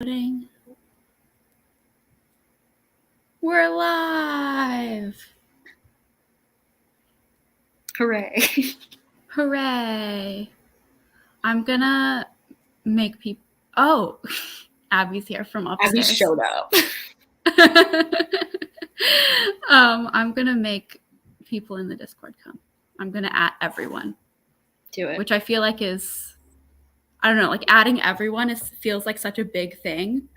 We're live! Hooray. Hooray! I'm gonna make people... Oh, Abby's here from upstairs. Abby showed up. I'm gonna make people in the Discord come. I'm gonna add everyone. Do it. Which I feel like is... I don't know, like adding everyone feels like such a big thing.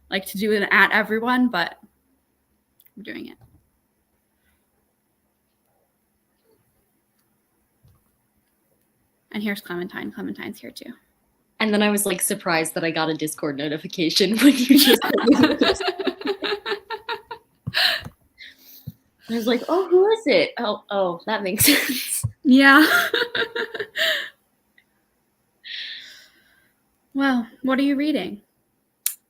Like to do an at everyone, but we're doing it. And here's Clementine. Clementine's here too. And then I was like surprised that I got a Discord notification when you just I was like, oh, who is it? Oh, that makes sense. Yeah. Well, what are you reading?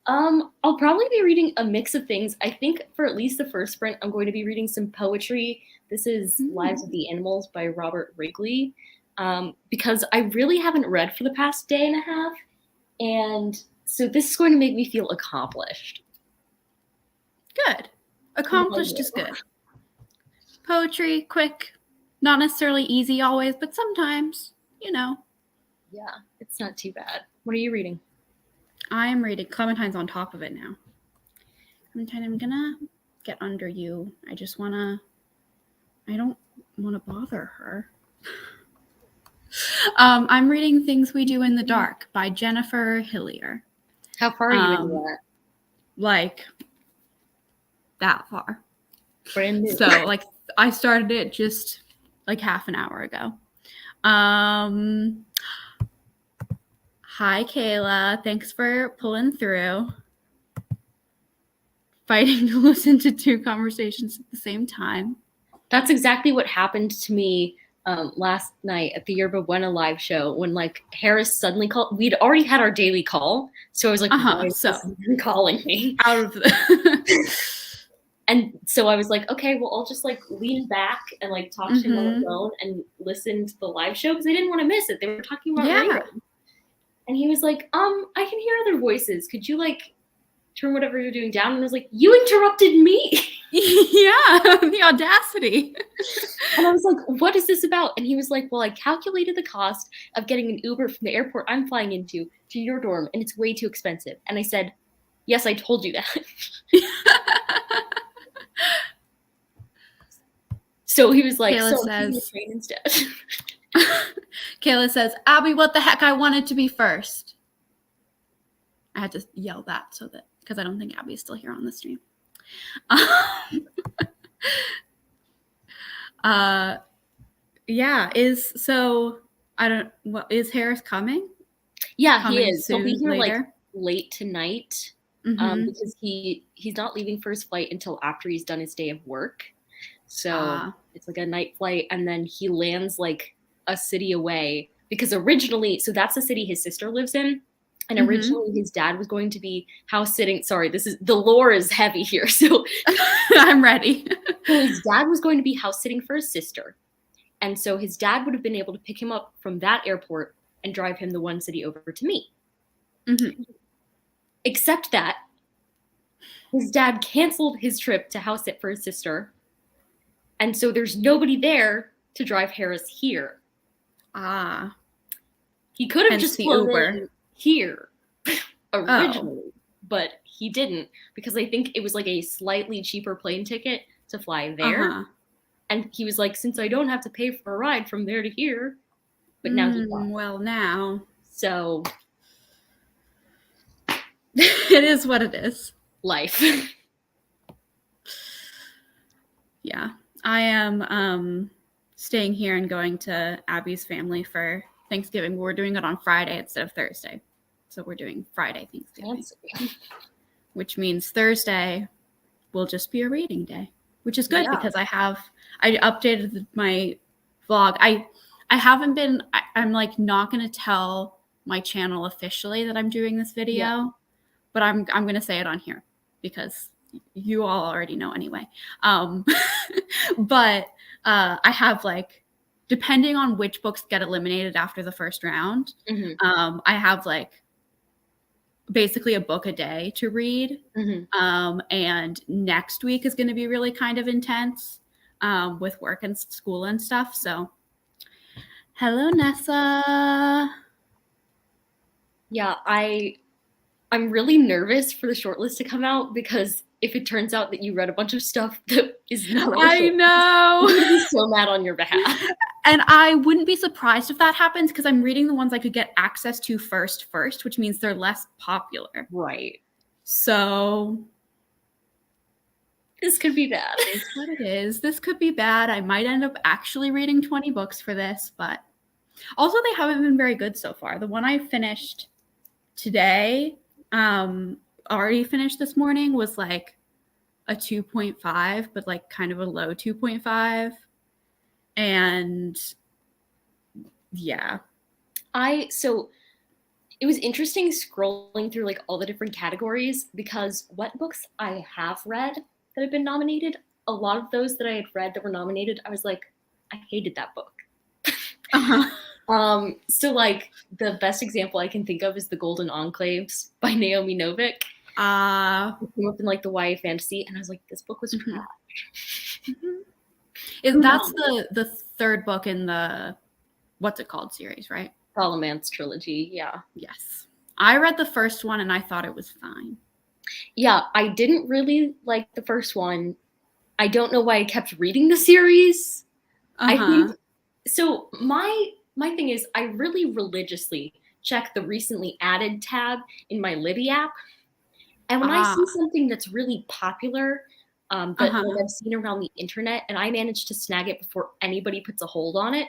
I'll probably be reading a mix of things. I think for at least the first sprint, I'm going to be reading some poetry. This is Lives of the Animals by Robert Wrigley. Because I really haven't read for the past day and a half. And so this is going to make me feel accomplished. Good. Accomplished is good. Poetry, quick, not necessarily easy always, but sometimes, you know. Yeah, it's not too bad. What are you reading? I'm reading. Clementine's on top of it now. Clementine, I'm gonna get under you. I don't want to bother her. I'm reading Things We Do in the Dark by Jennifer Hillier. How far are you into that? Like, that far. Brand new. So, like, I started it just, like, half an hour ago. Hi, Kayla. Thanks for pulling through. Fighting to listen to two conversations at the same time. That's exactly what happened to me last night at the Yerba Buena live show when like Harris suddenly called. We'd already had our daily call, so I was like, why is this calling me? Out of the And so I was like, okay, well, I'll just like lean back and like talk to him on the phone and listen to the live show because I didn't want to miss it. They were talking about random. And he was like, I can hear other voices. Could you like turn whatever you're doing down? And I was like, you interrupted me. Yeah, the audacity. And I was like, what is this about? And he was like, well, I calculated the cost of getting an Uber from the airport I'm flying into to your dorm, and it's way too expensive. And I said, yes, I told you that. So he was like, Kayla so says, train instead. Kayla says, Abby, what the heck? I wanted to be first. I had to yell that so that, because I don't think Abby's still here on the stream. Yeah, is Harris coming? Yeah, he is. He'll be here later? like late tonight because he's not leaving for his flight until after he's done his day of work. So it's like a night flight, and then he lands like a city away because originally, so that's the city his sister lives in. And originally his dad was going to be house sitting. Sorry, the lore is heavy here. So I'm ready. So his dad was going to be house sitting for his sister. And so his dad would have been able to pick him up from that airport and drive him the one city over to me. Except that his dad canceled his trip to house sit for his sister. And so there's nobody there to drive Harris here. He could have just flown Uber here originally, but he didn't because I think it was like a slightly cheaper plane ticket to fly there. And he was like, since I don't have to pay for a ride from there to here, but now he got. Well, now. So it is what it is. Life. Yeah. I am staying here and going to Abby's family for Thanksgiving. We're doing it on Friday instead of Thursday. So we're doing Friday Thanksgiving. Which means Thursday will just be a reading day, which is good because I updated my vlog. I haven't been, I'm like not going to tell my channel officially that I'm doing this video, but I'm going to say it on here because you all already know anyway. But I have like, depending on which books get eliminated after the first round, I have like basically a book a day to read. And next week is going to be really kind of intense with work and school and stuff. So, hello, Nessa. Yeah, I'm really nervous for the shortlist to come out because if it turns out that you read a bunch of stuff that is not on the I shortlist, know. I'm gonna be so mad on your behalf. And I wouldn't be surprised if that happens because I'm reading the ones I could get access to first, which means they're less popular. Right. So this could be bad. It is what it is. This could be bad. I might end up actually reading 20 books for this, but also they haven't been very good so far. The one I finished today, already finished this morning, was like a 2.5, but like kind of a low 2.5. And yeah. So it was interesting scrolling through like all the different categories because what books I have read that have been nominated, a lot of those that I had read that were nominated, I was like, I hated that book. So like the best example I can think of is The Golden Enclaves by Naomi Novik. It came up in like the YA fantasy, and I was like, this book was trash. That's the third book in the what's it called series, right? Solomance trilogy, yeah. Yes. I read the first one and I thought it was fine. Yeah, I didn't really like the first one. I don't know why I kept reading the series. I think so. My thing is, I really religiously check the recently added tab in my Libby app, and when I see something that's really popular, that like I've seen around the internet, and I manage to snag it before anybody puts a hold on it,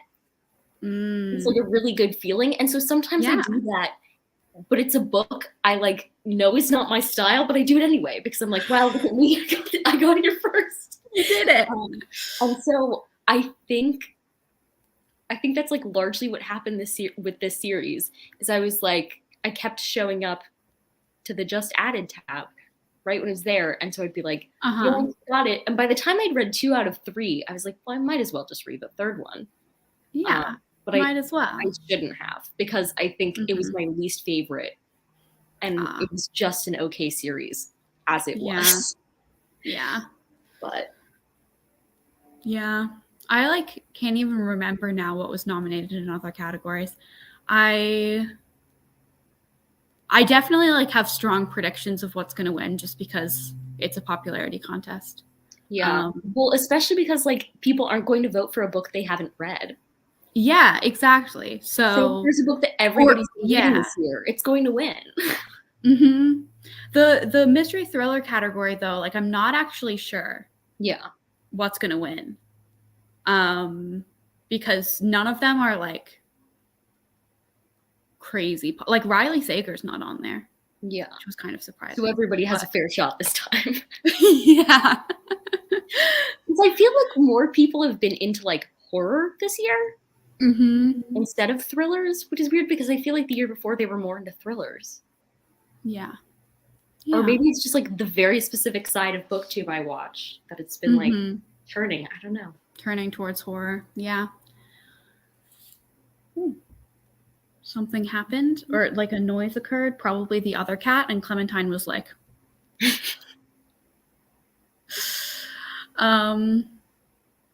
it's like a really good feeling. And so sometimes I do that, but it's a book I like know is not my style, but I do it anyway because I'm like, wow, look at me, I got here first. You did it. And so I think that's like largely what happened with this series is I kept showing up to the just added tab right when it was there, and so I'd be like, yeah, I got it. And by the time I'd read 2 out of 3, I was like, well, I might as well just read the third one. Yeah, but might as well. I shouldn't have because I think it was my least favorite, and it was just an okay series as it was. Yeah. But yeah, I like can't even remember now what was nominated in other categories. I definitely like have strong predictions of what's going to win just because it's a popularity contest. Yeah. Well, especially because like people aren't going to vote for a book they haven't read. Yeah, exactly. So there's a book that everybody's reading this year, it's going to win. The mystery thriller category though, like I'm not actually sure. Yeah. What's going to win. Because none of them are like crazy. Like Riley Sager's not on there. Yeah. Which was kind of surprising. So everybody has a fair shot this time. Yeah. Because I feel like more people have been into like horror this year instead of thrillers, which is weird because I feel like the year before they were more into thrillers. Yeah. Or maybe it's just like the very specific side of BookTube I watch that it's been like turning. I don't know. Turning towards horror. Yeah. Ooh. Something happened or like a noise occurred, probably the other cat, and Clementine was like,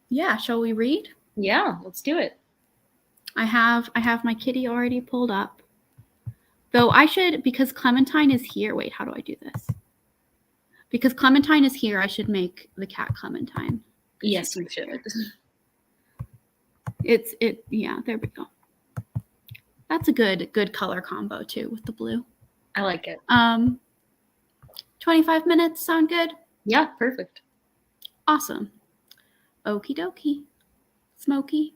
yeah, shall we read? Yeah, let's do it. I have my kitty already pulled up. Though I should, because Clementine is here. Wait, how do I do this? Because Clementine is here, I should make the cat Clementine. Yes, you should. Yeah, there we go. That's a good color combo too with the blue. I like it. 25 minutes sound good? Yeah, perfect. Awesome. Okie dokie. Smoky.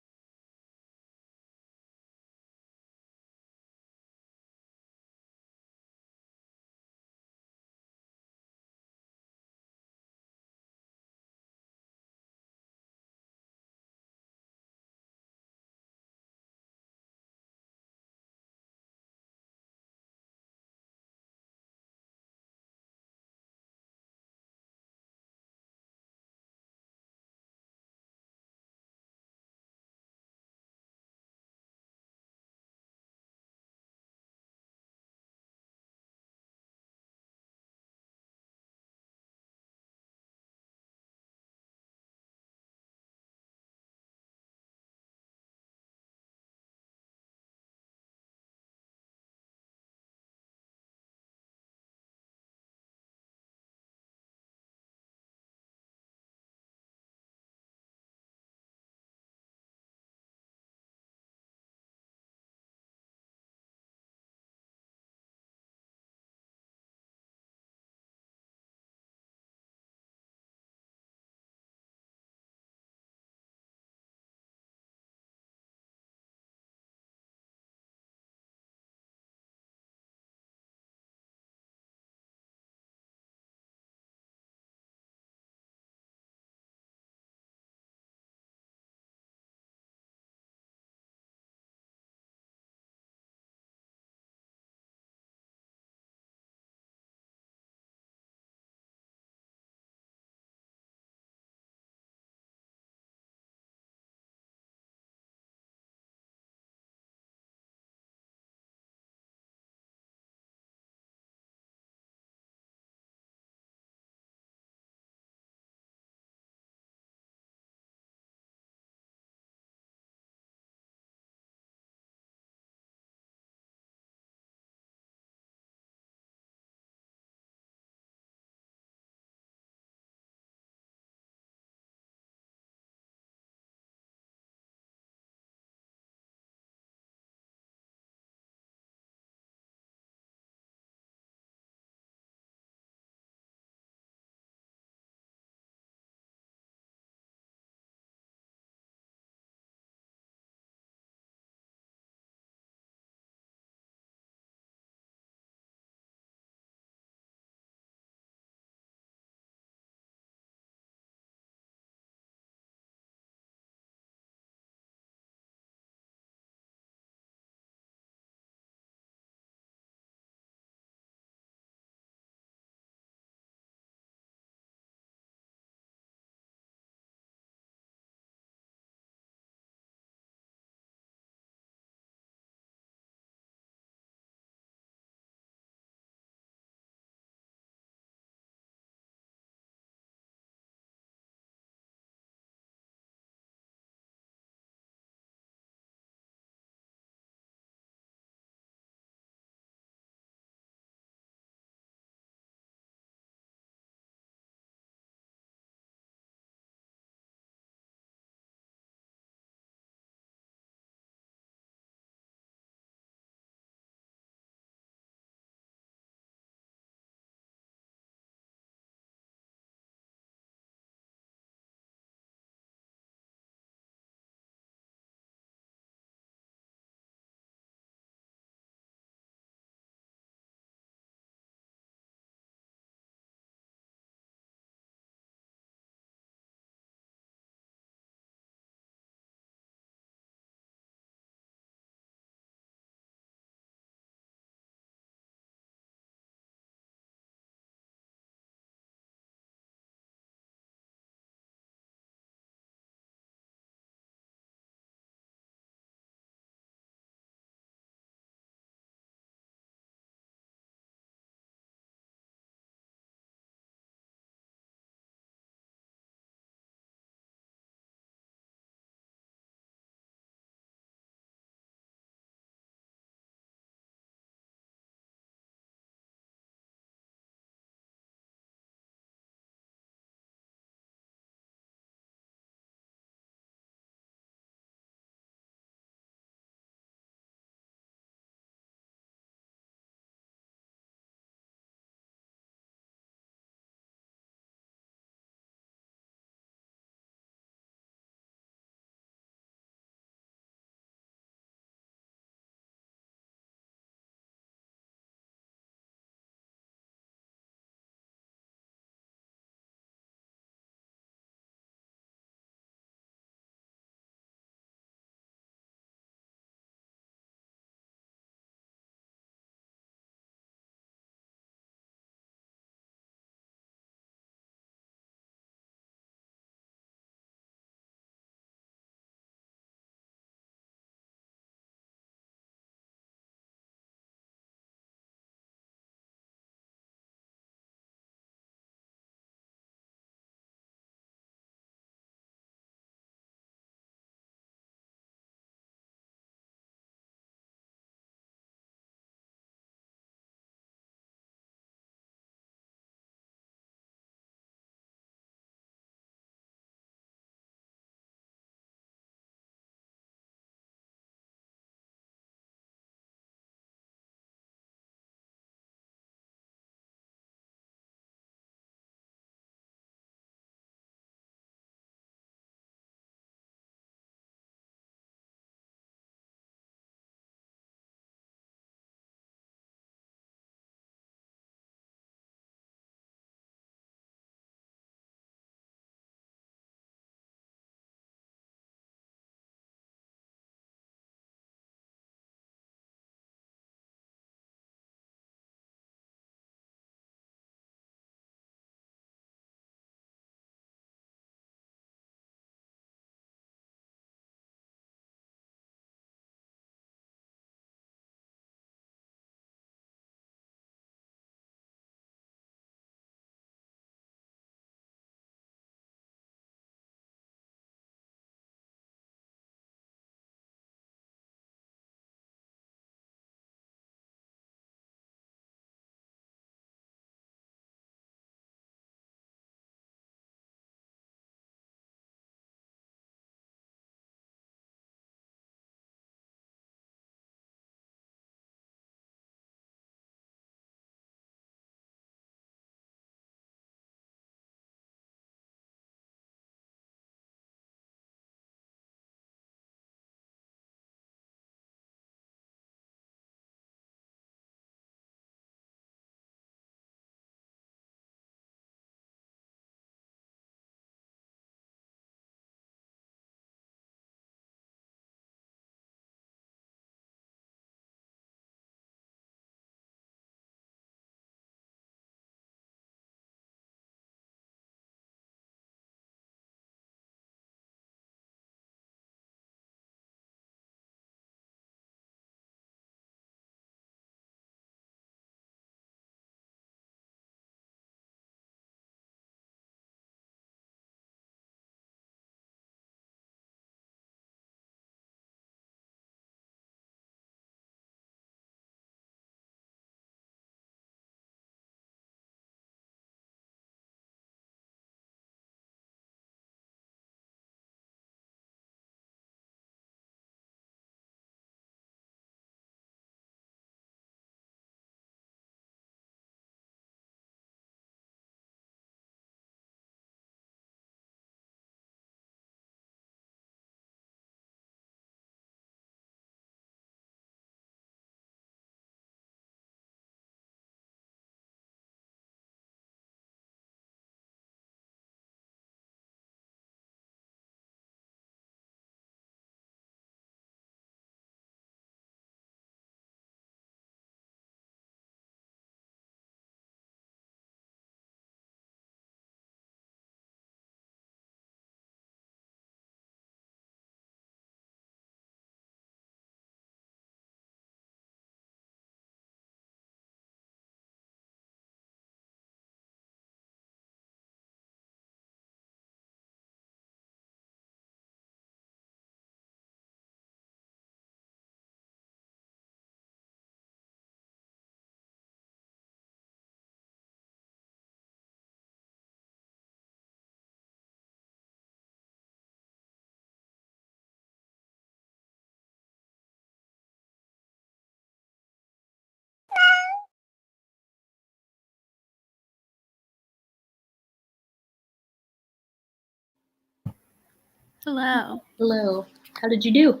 Hello. Hello. How did you do?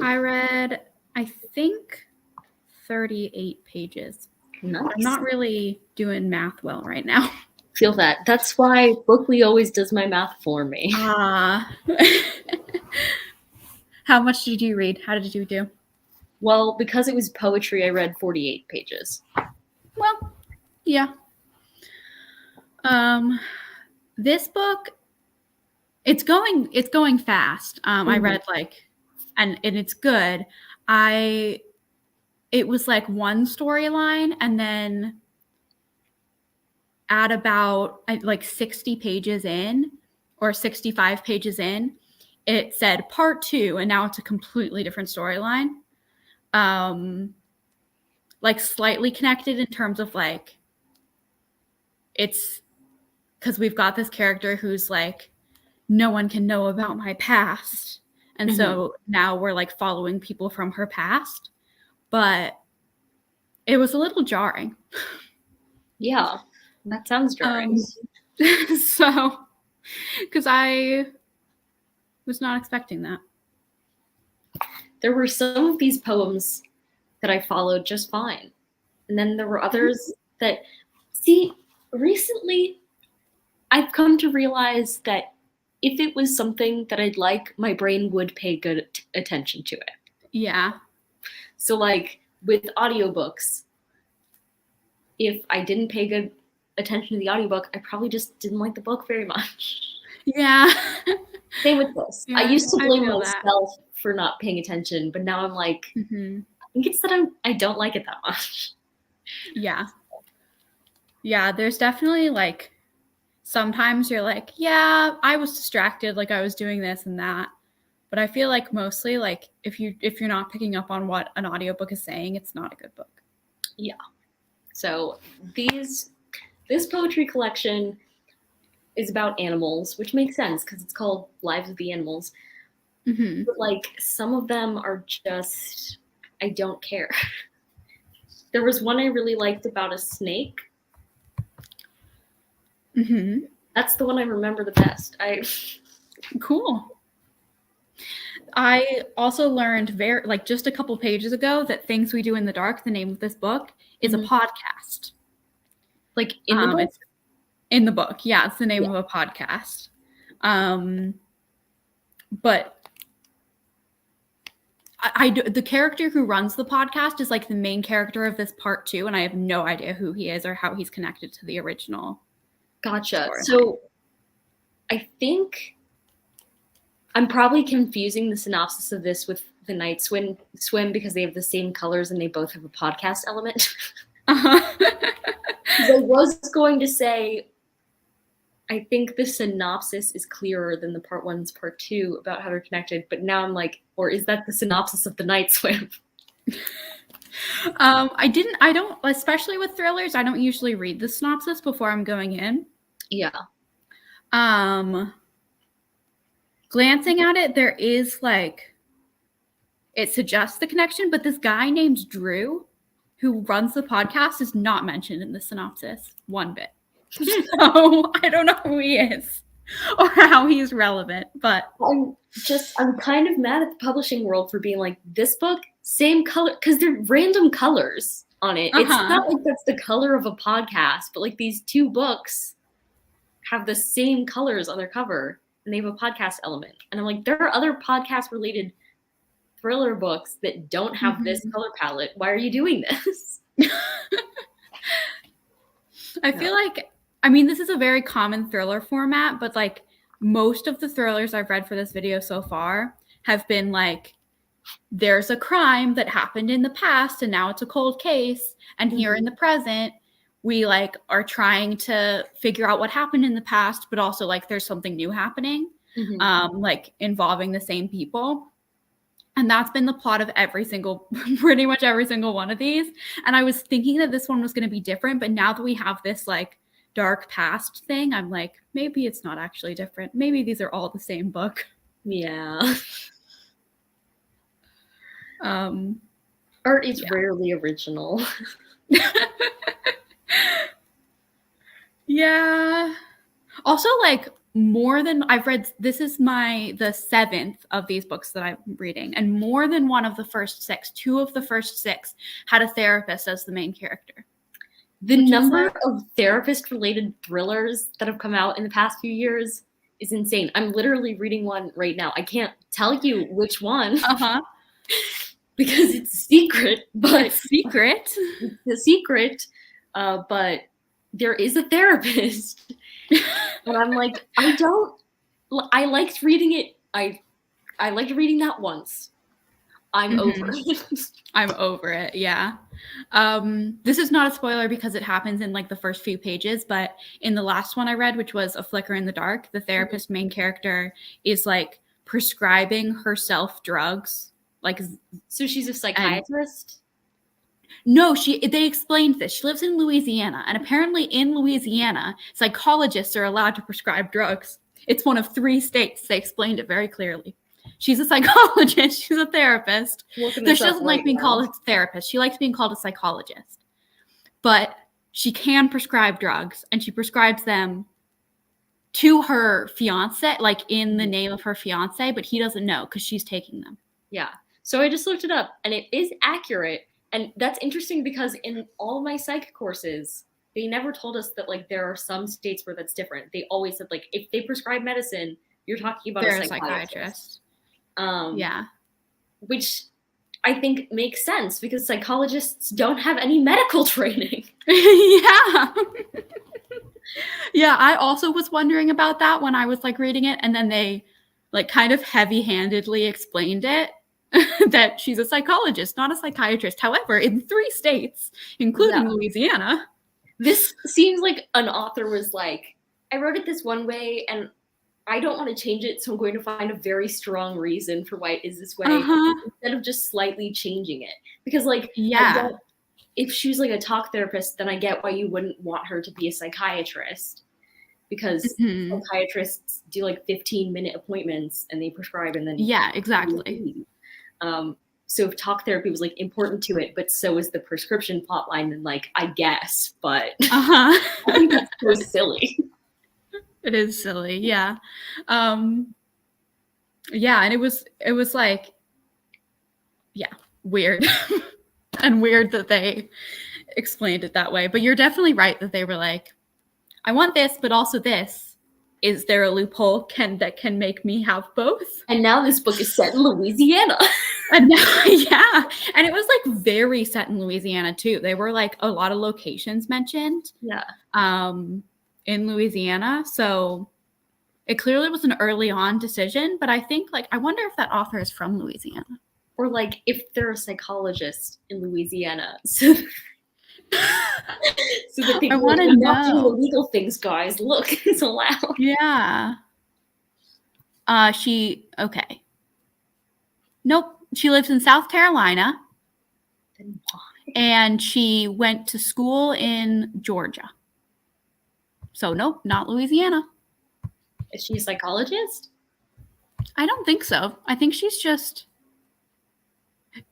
I read, I think, 38 pages. Nice. I'm not really doing math well right now. Feel that. That's why Bookly always does my math for me. How much did you read? How did you do? Well, because it was poetry, I read 48 pages. Well, yeah. This book, it's going fast. I read and it's good. It was like one storyline, and then at about like 60 pages in or 65 pages in, it said part 2, and now it's a completely different storyline. Like slightly connected in terms of like, it's because we've got this character who's like, no one can know about my past. And so now we're like following people from her past. But it was a little jarring. Yeah, that sounds jarring. So, because I was not expecting that. There were some of these poems that I followed just fine. And then there were others that, see, recently I've come to realize that if it was something that I'd like, my brain would pay good attention to it. Yeah. So like with audiobooks, if I didn't pay good attention to the audiobook, I probably just didn't like the book very much. Yeah. Same with this. Yeah, I used to blame myself myself for not paying attention, but now I'm like, I think it's that I don't like it that much. Yeah. Yeah, there's definitely like, sometimes you're like, yeah, I was distracted, like I was doing this and that. But I feel like mostly like if you're not picking up on what an audiobook is saying, it's not a good book. Yeah. So this poetry collection is about animals, which makes sense because it's called Lives of the Animals. But like some of them are just, I don't care. There was one I really liked about a snake. That's the one I remember the best. Cool. I also learned just a couple pages ago that Things We Do in the Dark, the name of this book, is a podcast. Like in the book? It's in the book. Yeah, it's the name of a podcast. But the character who runs the podcast is like the main character of this part 2, and I have no idea who he is or how he's connected to the original. Gotcha. So I think I'm probably confusing the synopsis of this with The Night Swim because they have the same colors and they both have a podcast element. I was going to say, I think the synopsis is clearer than the part 1's part 2 about how they're connected, but now I'm like, or is that the synopsis of The Night Swim? I don't, especially with thrillers, I don't usually read the synopsis before I'm going in. Yeah. Glancing at it, there is like, it suggests the connection, but this guy named Drew, who runs the podcast, is not mentioned in the synopsis one bit. So I don't know who he is or how he's relevant, but I'm kind of mad at the publishing world for being like, this book, same color, because they're random colors on it. It's not like that's the color of a podcast, but like these 2 books have the same colors on their cover and they have a podcast element. And I'm like, there are other podcast related thriller books that don't have this color palette. Why are you doing this? I feel like, I mean, this is a very common thriller format, but like most of the thrillers I've read for this video so far have been like, there's a crime that happened in the past and now it's a cold case. And here in the present, we like are trying to figure out what happened in the past, but also like there's something new happening, like involving the same people. And that's been the plot of pretty much every single one of these. And I was thinking that this one was going to be different, but now that we have this like dark past thing, I'm like, maybe it's not actually different. Maybe these are all the same book. Yeah. Art is rarely original. Yeah. Also, like, I've read, this is the seventh of these books that I'm reading, and more than one of the first six, two of the first six had a therapist as the main character. The number of therapist-related thrillers that have come out in the past few years is insane. I'm literally reading one right now. I can't tell you which one because it's a secret, but it's secret. It's a secret, but there is a therapist. And I'm like, I liked reading it. I liked reading that once. I'm over it. I'm over it. Yeah. This is not a spoiler because it happens in like the first few pages, but in the last one I read, which was A Flicker in the Dark, the therapist main character is like prescribing herself drugs. Like, so she's a psychiatrist? No, they explained this. She lives in Louisiana, and apparently in Louisiana, psychologists are allowed to prescribe drugs. It's one of 3 states. They explained it very clearly. She's a psychologist. She's a therapist. So she doesn't like being called a therapist. She likes being called a psychologist. But she can prescribe drugs, and she prescribes them to her fiance, like in the name of her fiance, but he doesn't know because she's taking them. Yeah. So I just looked it up, and it is accurate. And that's interesting because in all my psych courses, they never told us that like there are some states where that's different. They always said like if they prescribe medicine, you're talking about a psychiatrist. Yeah. Which I think makes sense because psychologists don't have any medical training. Yeah. Yeah, I also was wondering about that when I was like reading it, and then they like kind of heavy-handedly explained it. That she's a psychologist, not a psychiatrist. However, in 3 states, including Louisiana. This seems like an author was like, I wrote it this one way and I don't want to change it, so I'm going to find a very strong reason for why it is this way instead of just slightly changing it. Because like, if she's like a talk therapist, then I get why you wouldn't want her to be a psychiatrist. Because psychiatrists do like 15-minute appointments and they prescribe and then exactly. So if talk therapy was like important to it, but so is the prescription plotline, then like I guess, but I think that's so silly. It is silly, yeah. And it was like, weird. And weird that they explained it that way. But you're definitely right that they were like, I want this, but also this. Is there a loophole that can make me have both? And now this book is set in Louisiana. And now, and it was like very set in Louisiana too. There were like a lot of locations mentioned. In Louisiana, so it clearly was an early on decision. But I think like I wonder if that author is from Louisiana, or like if they're a psychologist in Louisiana. So that people want to know illegal things, guys. Look, it's allowed. Yeah. Okay. Nope. She lives in South Carolina. Then why? And she went to school in Georgia. So nope, not Louisiana. Is she a psychologist? I don't think so. I think she's just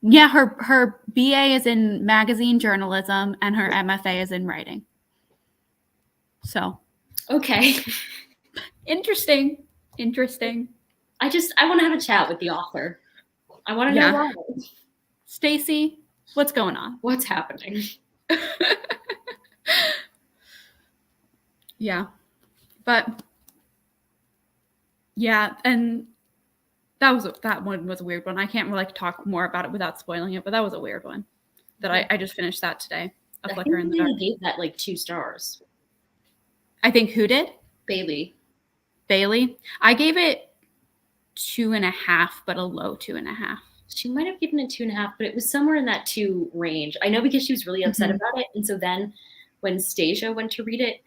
her BA is in magazine journalism and her MFA is in writing. So. Okay. Interesting. I want to have a chat with the author. I want to know why. Stacy, what's going on? What's happening? But and that one was a weird one. I can't really talk more about it without spoiling it, but that was a weird one. That I just finished that today. A Flicker in the Dark. I gave that like 2 stars. I think who did? Bailey. I gave it 2.5, but a low 2.5. She might have given it 2.5, but it was somewhere in that 2 range. I know because she was really upset about it. And so then when Stasia went to read it,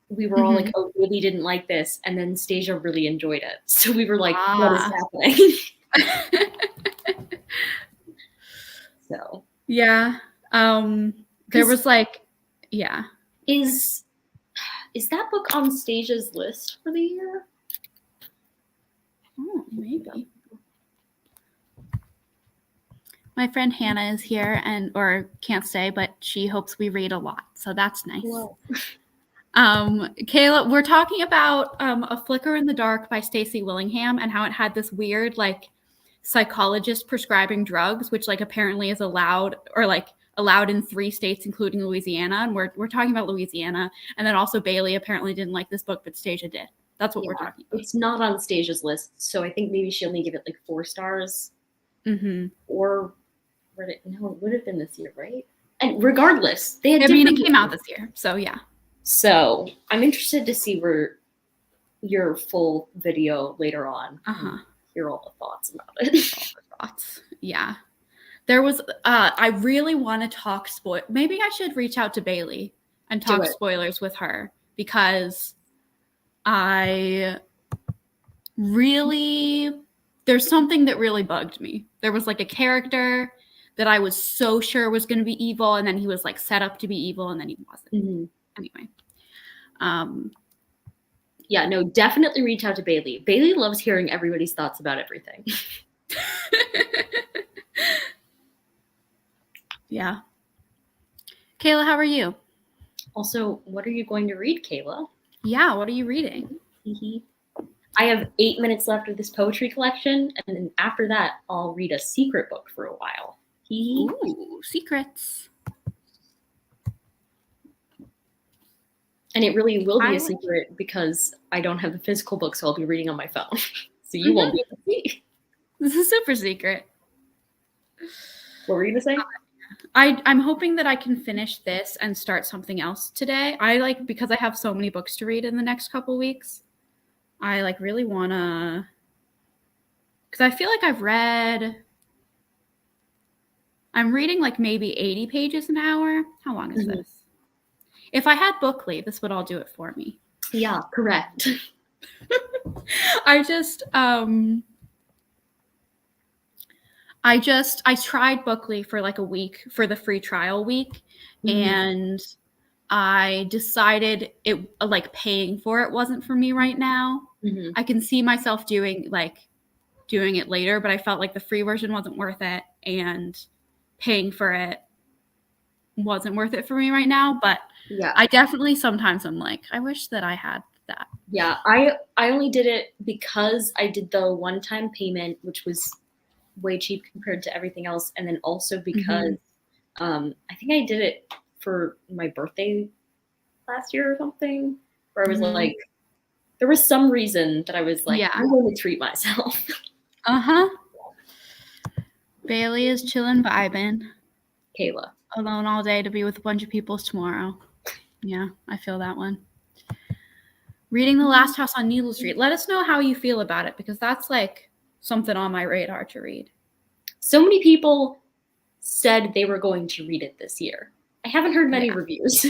we were all like, oh, Bailey didn't like this. And then Stasia really enjoyed it. So we were like, what is happening? So. Yeah. There was like, Is that book on Stasia's list for the year? Oh, maybe. My friend Hannah is here or can't stay, but she hopes we read a lot. So that's nice. Whoa. Kayla, we're talking about A Flicker in the Dark by Stacey Willingham and how it had this weird, like, psychologist prescribing drugs, which, like, apparently is allowed or, like, allowed in 3 states, including Louisiana. And we're talking about Louisiana. And then also Bailey apparently didn't like this book, but Stasia did. That's what we're talking about. It's not on Stasia's list, so I think maybe she only give it like 4 stars. Or it would have been this year, right? And regardless, they had it came out this year, so yeah. So I'm interested to see your full video later on. Hear all the thoughts about it. All the thoughts, yeah. There was, I really want to talk maybe I should reach out to Bailey and talk spoilers with her, because I really, there's something that really bugged me. There was like a character that I was so sure was going to be evil, and then he was like set up to be evil, and then he wasn't. Anyway. Yeah, no, definitely reach out to Bailey. Bailey loves hearing everybody's thoughts about everything. Yeah. Kayla, how are you? Also, what are you going to read, Kayla? Yeah, what are you reading? I have 8 minutes left of this poetry collection, and then after that, I'll read a secret book for a while. Ooh, secrets. And it really will be a secret because I don't have the physical book, so I'll be reading on my phone. So you won't be able to see. This is super secret. What were you going to say? I'm hoping that I can finish this and start something else today. Because I have so many books to read in the next couple weeks, I really want to, because I feel like I'm reading like maybe 80 pages an hour. How long is this? If I had Bookly, this would all do it for me. Yeah, correct. I tried Bookly for like a week for the free trial week, and I decided paying for it wasn't for me right now. I can see myself doing it later, but I felt like the free version wasn't worth it, and paying for it wasn't worth it for me right now. But yeah, I definitely sometimes I'm like, I wish that I had that. Yeah, I only did it because I did the one-time payment, which was way cheap compared to everything else, and then also because I think I did it for my birthday last year or something, where I was like, there was some reason that I was like, I'm going to treat myself. Bailey is chilling, vibing. Kayla. Alone all day to be with a bunch of people tomorrow. Yeah, I feel that one. Reading The Last House on Needle Street. Let us know how you feel about it, because that's like something on my radar to read. So many people said they were going to read it this year. I haven't heard many reviews.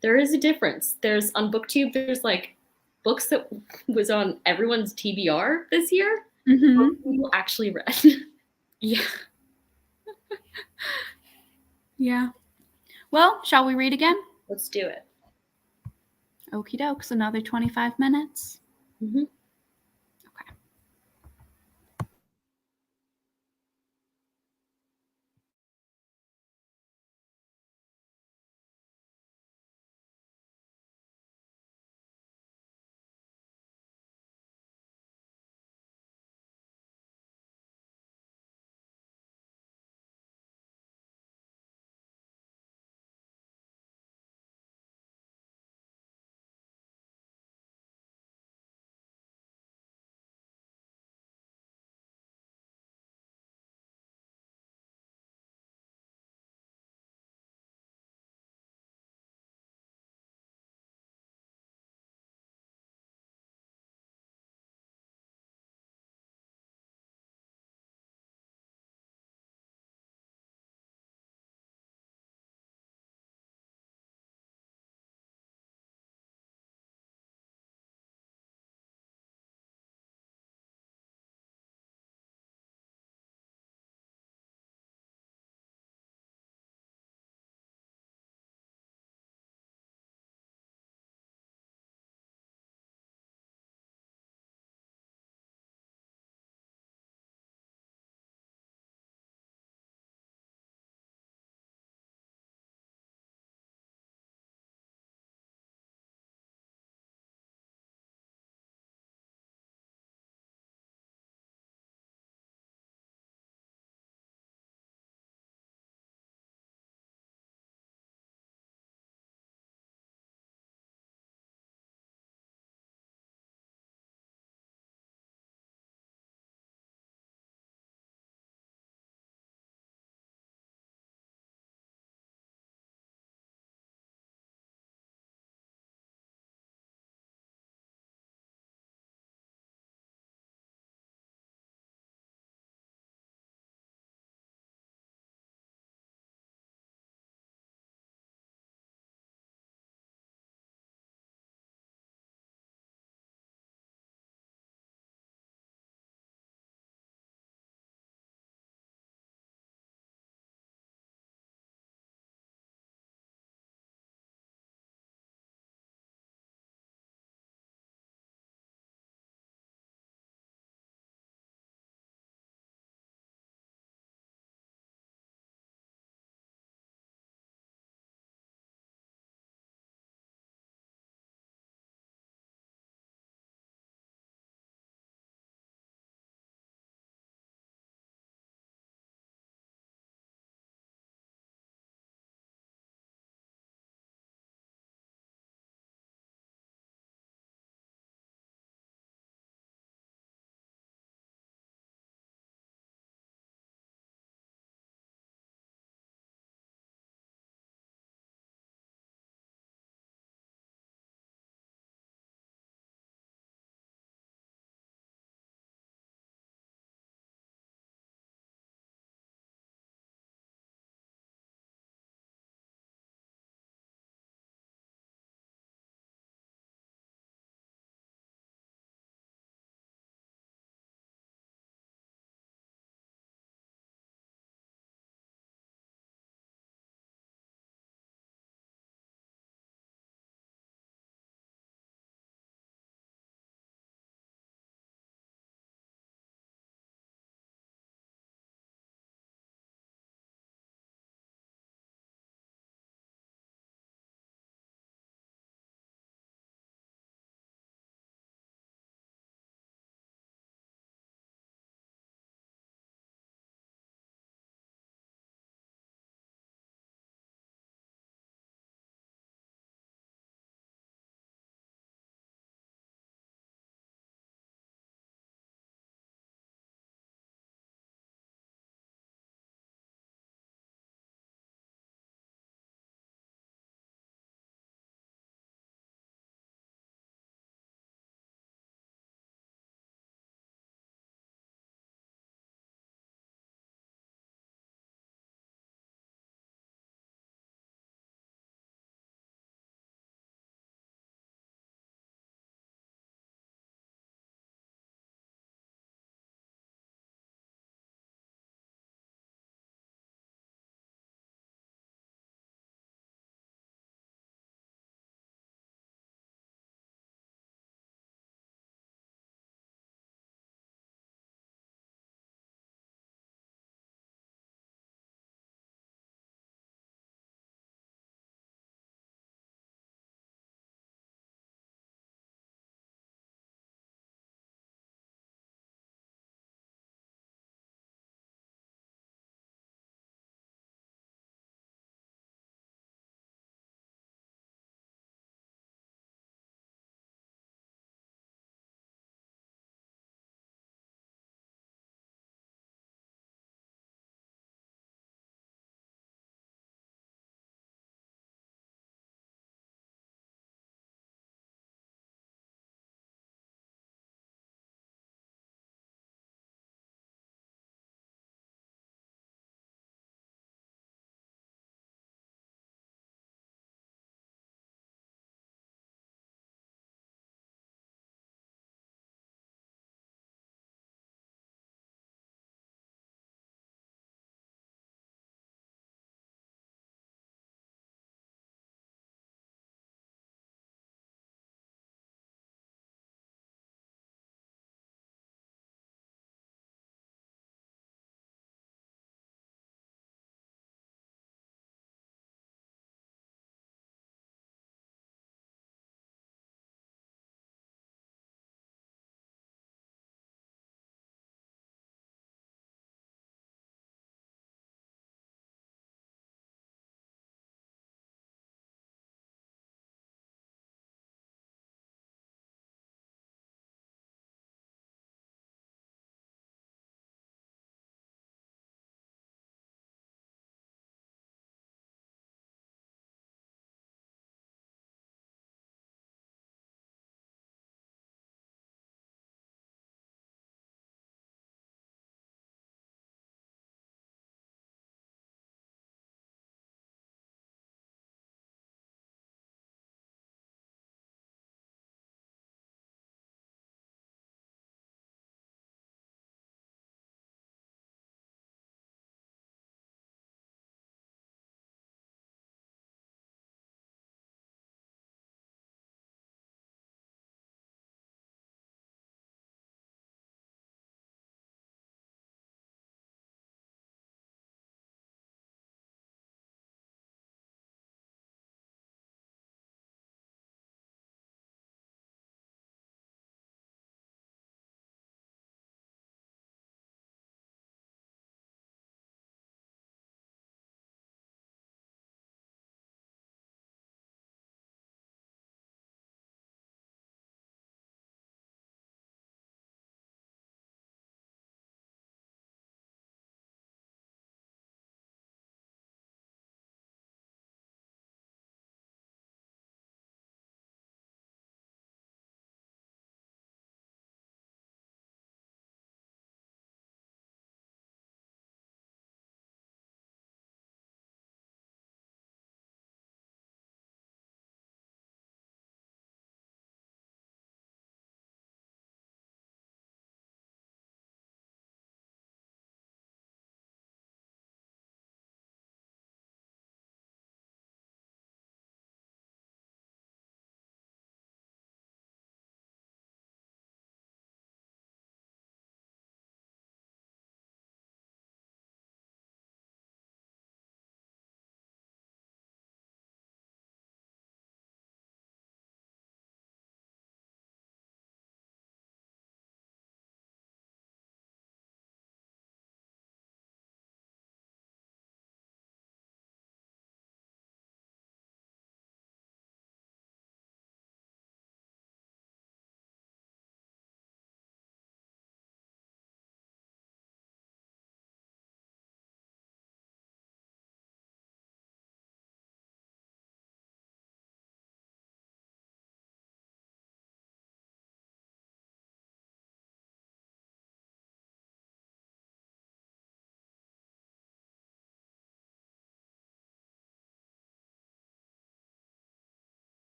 There is a difference. There's on BookTube, there's like books that was on everyone's TBR this year. People actually read. Yeah. Yeah. Well, shall we read again? Let's do it. Okie dokes, another 25 minutes.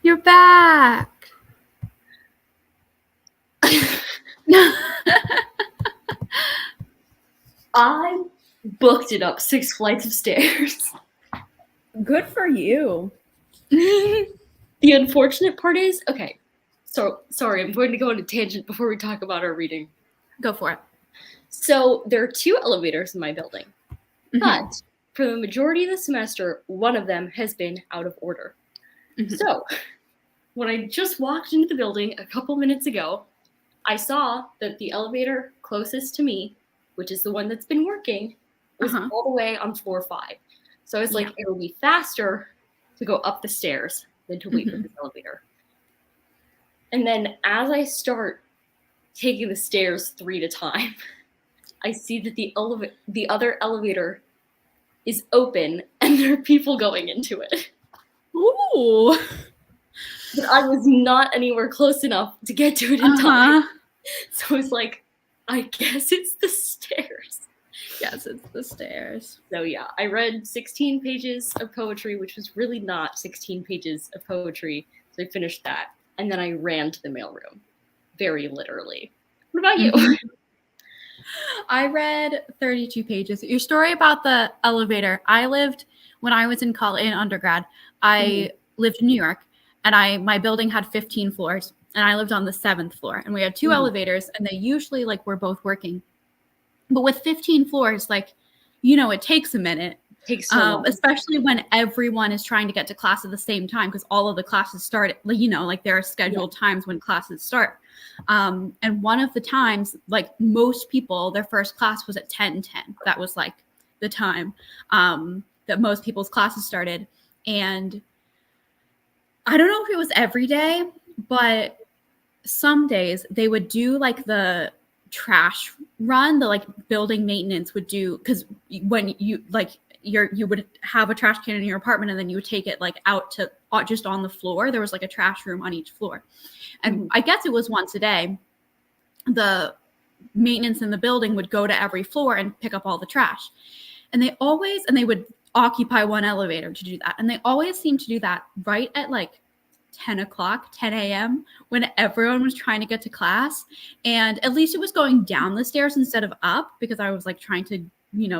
You're back. I booked it up 6 flights of stairs. Good for you. The unfortunate part is, okay, so sorry, I'm going to go on a tangent before we talk about our reading. Go for it. So there are 2 elevators in my building, but for the majority of the semester, one of them has been out of order. So when I just walked into the building a couple minutes ago, I saw that the elevator closest to me, which is the one that's been working, was all the way on floor 5. So I was like, it'll be faster to go up the stairs than to wait for this elevator. And then as I start taking the stairs 3 at a time, I see that the other elevator is open and there are people going into it. Ooh. But I was not anywhere close enough to get to it in time. So I was like, I guess it's the stairs. Yes, it's the stairs. So yeah, I read 16 pages of poetry, which was really not 16 pages of poetry. So I finished that. And then I ran to the mailroom. Very literally. What about you? I read 32 pages. Your story about the elevator. When I was in undergrad, I lived in New York, and my building had 15 floors, and I lived on the 7th floor, and we had 2 elevators, and they usually were both working. But with 15 floors, it takes a minute. Takes so long. Especially when everyone is trying to get to class at the same time, because all of the classes start there are scheduled times when classes start. And one of the times, most people, their first class was at 10:10. That was the time that most people's classes started. And I don't know if it was every day, but some days they would do the trash run, the building maintenance would do, because when you you would have a trash can in your apartment, and then you would take it out to just on the floor. There was a trash room on each floor. And I guess it was once a day, the maintenance in the building would go to every floor and pick up all the trash. And they would occupy one elevator to do that. And they always seemed to do that right at 10 a.m. when everyone was trying to get to class. And at least it was going down the stairs instead of up, because I was trying to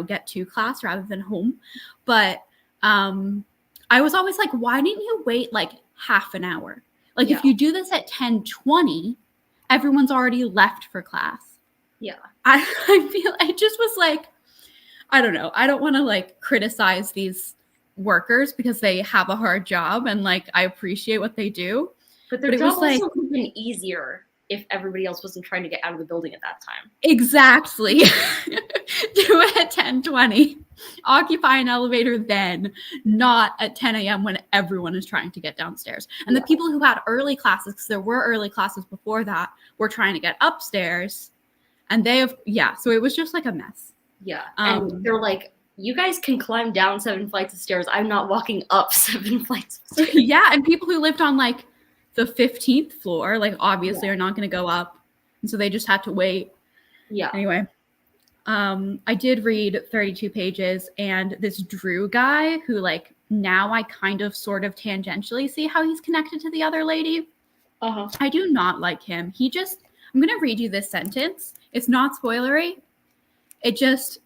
get to class rather than home. But I was always why didn't you wait half an hour? If you do this at 10:20, everyone's already left for class. Yeah. I feel I just was I don't know. I don't want to criticize these workers because they have a hard job, and I appreciate what they do. But their job also would have been easier if everybody else wasn't trying to get out of the building at that time. Exactly. Do it at 10:20. Occupy an elevator then, not at 10 a.m. when everyone is trying to get downstairs. And the people who had early classes, because there were early classes before that, were trying to get upstairs. And so it was just a mess. Yeah. And they're you guys can climb down 7 flights of stairs. I'm not walking up 7 flights of stairs. Yeah. And people who lived on the 15th floor, obviously are not going to go up. And so they just had to wait. Yeah. Anyway, I did read 32 pages, and this Drew guy who now I kind of sort of tangentially see how he's connected to the other lady. I do not like him. I'm going to read you this sentence. It's not spoilery. It just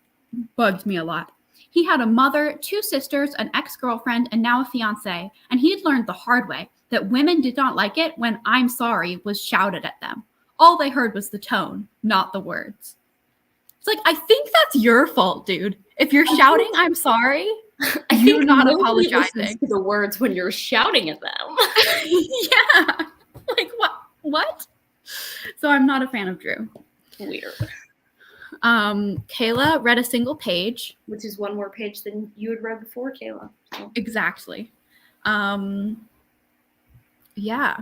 bugged me a lot. He had a mother, 2 sisters, an ex-girlfriend, and now a fiance. And he had learned the hard way that women did not like it when "I'm sorry" was shouted at them. All they heard was the tone, not the words. It's I think that's your fault, dude. If you're shouting "I'm sorry," you're not apologizing to the words when you're shouting at them. Yeah. What? So I'm not a fan of Drew. Weird. Kayla read a single page. Which is one more page than you had read before, Kayla. So. Exactly. Yeah.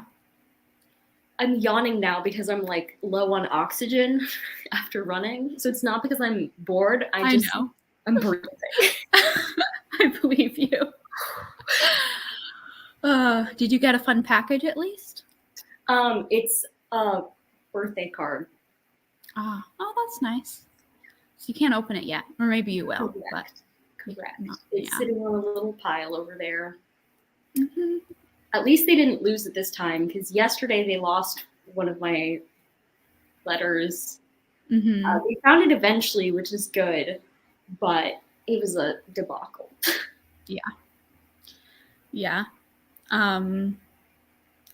I'm yawning now because I'm low on oxygen after running. So it's not because I'm bored. I know. I'm breathing. I believe you. Did you get a fun package at least? It's a birthday card. Oh, that's nice. So you can't open it yet, or maybe you will. But Correct. Not, it's sitting on a little pile over there. Mm-hmm. At least they didn't lose it this time, because yesterday they lost one of my letters. Mm-hmm. We found it eventually, which is good, but it was a debacle. Yeah.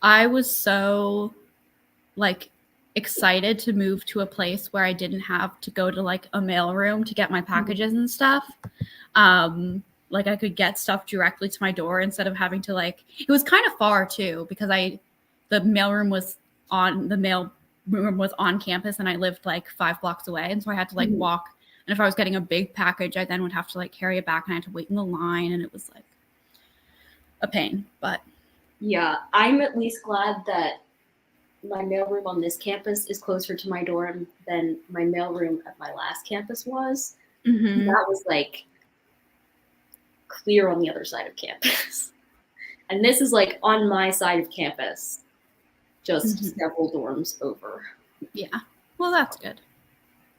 I was so like excited to move to a place where I didn't have to go to like a mailroom to get my packages and stuff. Like I could get stuff directly to my door instead of having to like, it was kind of far too, because the mailroom was on campus and I lived like 5 blocks away. And so I had to like walk. And if I was getting a big package, I then would have to like carry it back and I had to wait in the line. And it was like a pain, but. Yeah, I'm at least glad that my mailroom on this campus is closer to my dorm than my mailroom at my last campus was. Mm-hmm. That was like clear on the other side of campus. And this is like on my side of campus, just several dorms over. Yeah, well, that's good.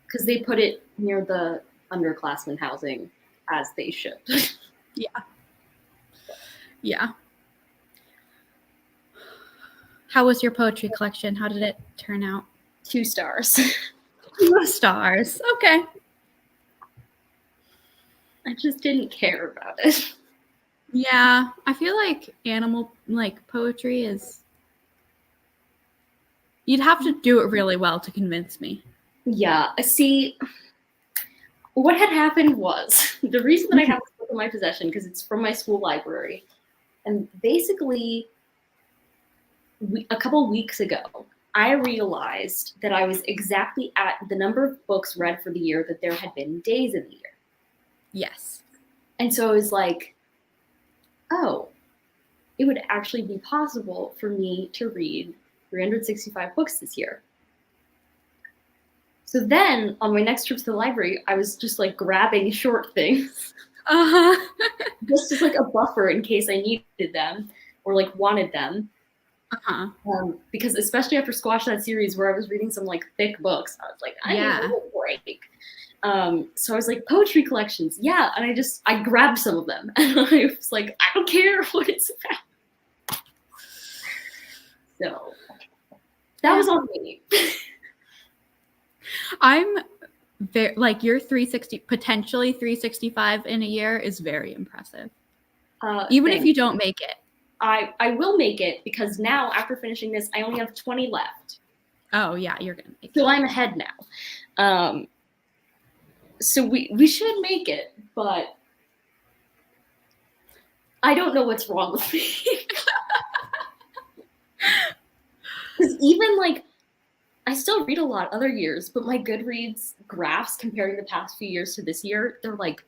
Because they put it near the underclassmen housing, as they should. Yeah. How was your poetry collection? How did it turn out? 2 stars. 2 stars. Okay. I just didn't care about it. Yeah, I feel like animal poetry is. You'd have to do it really well to convince me. Yeah, see, what had happened was the reason that I have this book in my possession, because it's from my school library, and basically a couple weeks ago, I realized that I was exactly at the number of books read for the year that there had been days in the year. Yes. And so I was like, oh, it would actually be possible for me to read 365 books this year. So then on my next trip to the library, I was just like grabbing short things. Just as like a buffer in case I needed them or like wanted them. Because especially after Squash That series where I was reading some like thick books, I was like, I need a little break. So I was like, poetry collections, yeah. And I grabbed some of them. And I was like, I don't care what it's about. So that was on me. I'm very like your 360, potentially 365 in a year is very impressive. Even if you don't make it. I will make it because now after finishing this, I only have 20 left. Oh yeah, you're gonna make it. So I'm ahead now. So we should make it, but I don't know what's wrong with me. Because even like, I still read a lot other years, but my Goodreads graphs comparing the past few years to this year, they're like,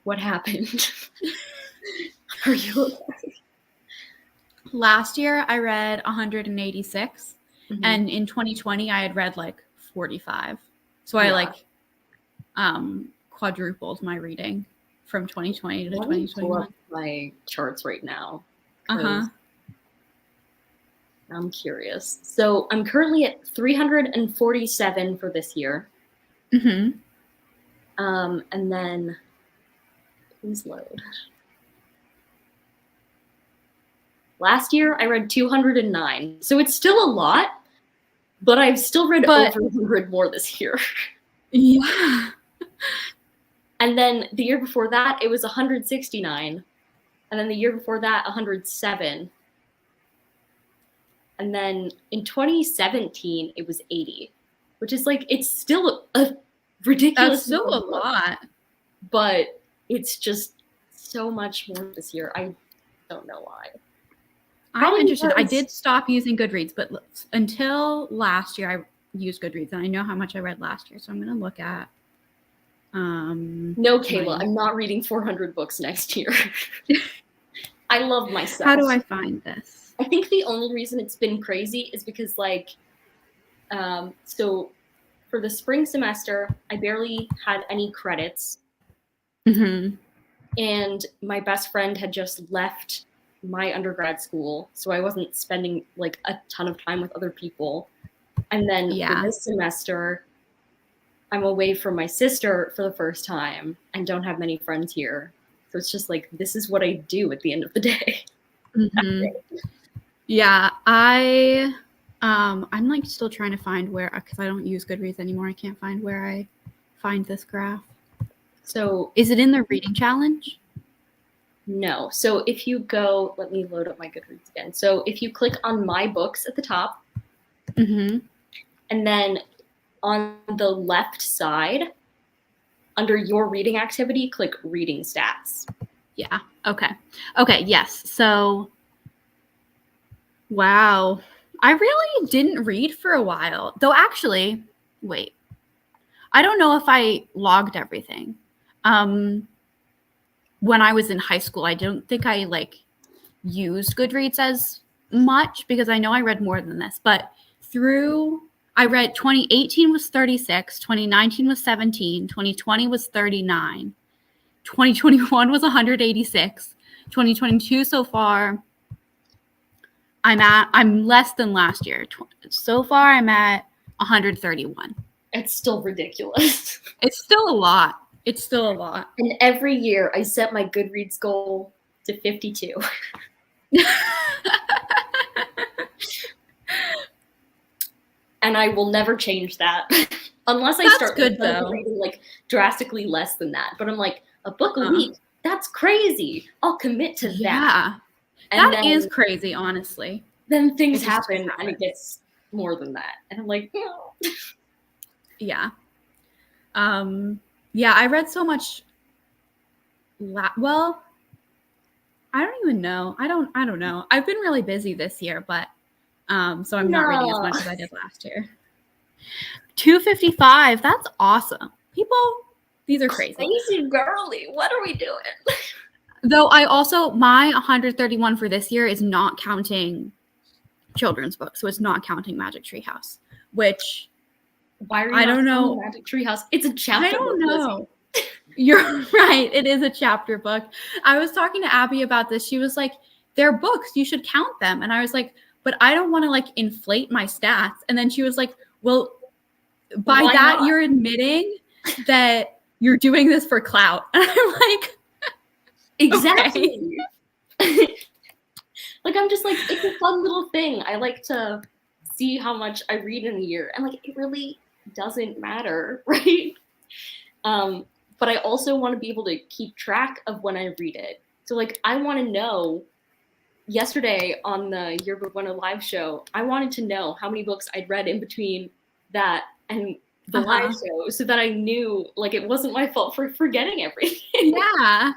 what happened? Are you okay? Last year I read 186 and in 2020 I had read like 45. So I like quadrupled my reading from 2020 to 2021. Pull up my charts right now. I'm curious. So I'm currently at 347 for this year. And then please load. Last year I read 209. So it's still a lot, but I've still read over 100 more this year. Yeah. And then the year before that, it was 169. And then the year before that, 107. And then in 2017, it was 80, which is like, it's still a ridiculous. That's still a lot. But it's just so much more this year. I don't know why. I'm interested. I did stop using Goodreads, but until last year, I used Goodreads, and I know how much I read last year. So I'm going to look at. No, Kayla, I'm not reading 400 books next year. I love myself. How do I find this? I think the only reason it's been crazy is because, like, so for the spring semester, I barely had any credits. And my best friend had just left my undergrad school, so I wasn't spending like a ton of time with other people. And then for this semester, I'm away from my sister for the first time and don't have many friends here. So it's just like, this is what I do at the end of the day. Mm-hmm. Yeah, I'm like still trying to find where, because I don't use Goodreads anymore. I can't find where I find this graph. So is it in the reading challenge? No. So if you go, let me load up my Goodreads again. So if you click on my books at the top, Mm-hmm. and then on the left side, under your reading activity, click reading stats. Yeah. Okay. Okay. Yes. So, wow. I really didn't read for a while. Though actually, wait. I don't know if I logged everything. When I was in high school, I don't think I like used Goodreads as much because I know I read more than this, but I read 2018 was 36, 2019 was 17, 2020 was 39, 2021 was 186, 2022 so far I'm less than last year. So far I'm at 131. It's still ridiculous. It's still a lot. It's still a lot. And every year I set my Goodreads goal to 52. And I will never change that unless I start reading like drastically less than that. But I'm like, a book a week, that's crazy. I'll commit to that. Yeah, that is crazy, honestly. Then things happen and it gets more than that. And I'm like, no. Yeah. Yeah, I read so much. Well, I don't even know. I don't know. I've been really busy this year, but so I'm not reading as much as I did last year. 255. That's awesome. People, these are crazy. Crazy girly. What are we doing? Though I also, my 131 for this year is not counting children's books, so it's not counting Magic Tree House, which why are you I don't know. Magic Tree House? It's a chapter. I don't know. You're right. It is a chapter book. I was talking to Abby about this. She was like, they're books. You should count them. And I was like, but I don't want to like inflate my stats. And then she was like, well, by why that, not? You're admitting that you're doing this for clout. And I'm like, exactly. Okay. Like, I'm just like, it's a fun little thing. I like to see how much I read in a year. And like, it really doesn't matter, right? But I also want to be able to keep track of when I read it. So like, I want to know, yesterday on the Yearbook 101 live show, I wanted to know how many books I'd read in between that and the live show so that I knew like it wasn't my fault for forgetting everything. Yeah.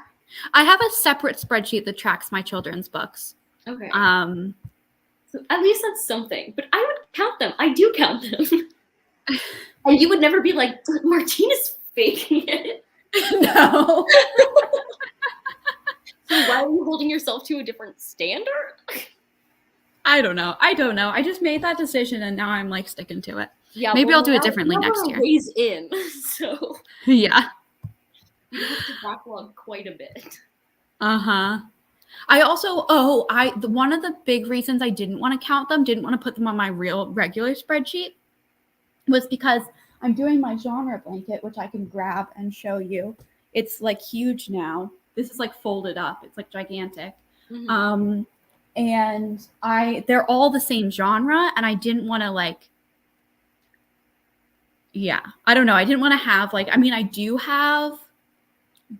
I have a separate spreadsheet that tracks my children's books. Okay. So at least that's something. But I would count them. I do count them. And you would never be like, Martina's faking it. No. So why are you holding yourself to a different standard? I don't know. I just made that decision and now I'm like sticking to it. Yeah. Maybe I'll do it differently next year. Ways in, so yeah. You have to backlog quite a bit. I also one of the big reasons I didn't want to count them, didn't want to put them on my regular spreadsheet, was because I'm doing my genre blanket, which I can grab and show you. It's like huge now. This is like folded up. It's like gigantic. Mm-hmm. And they're all the same genre, and I didn't want to like, yeah, I don't know. I didn't want to have like, I mean, I do have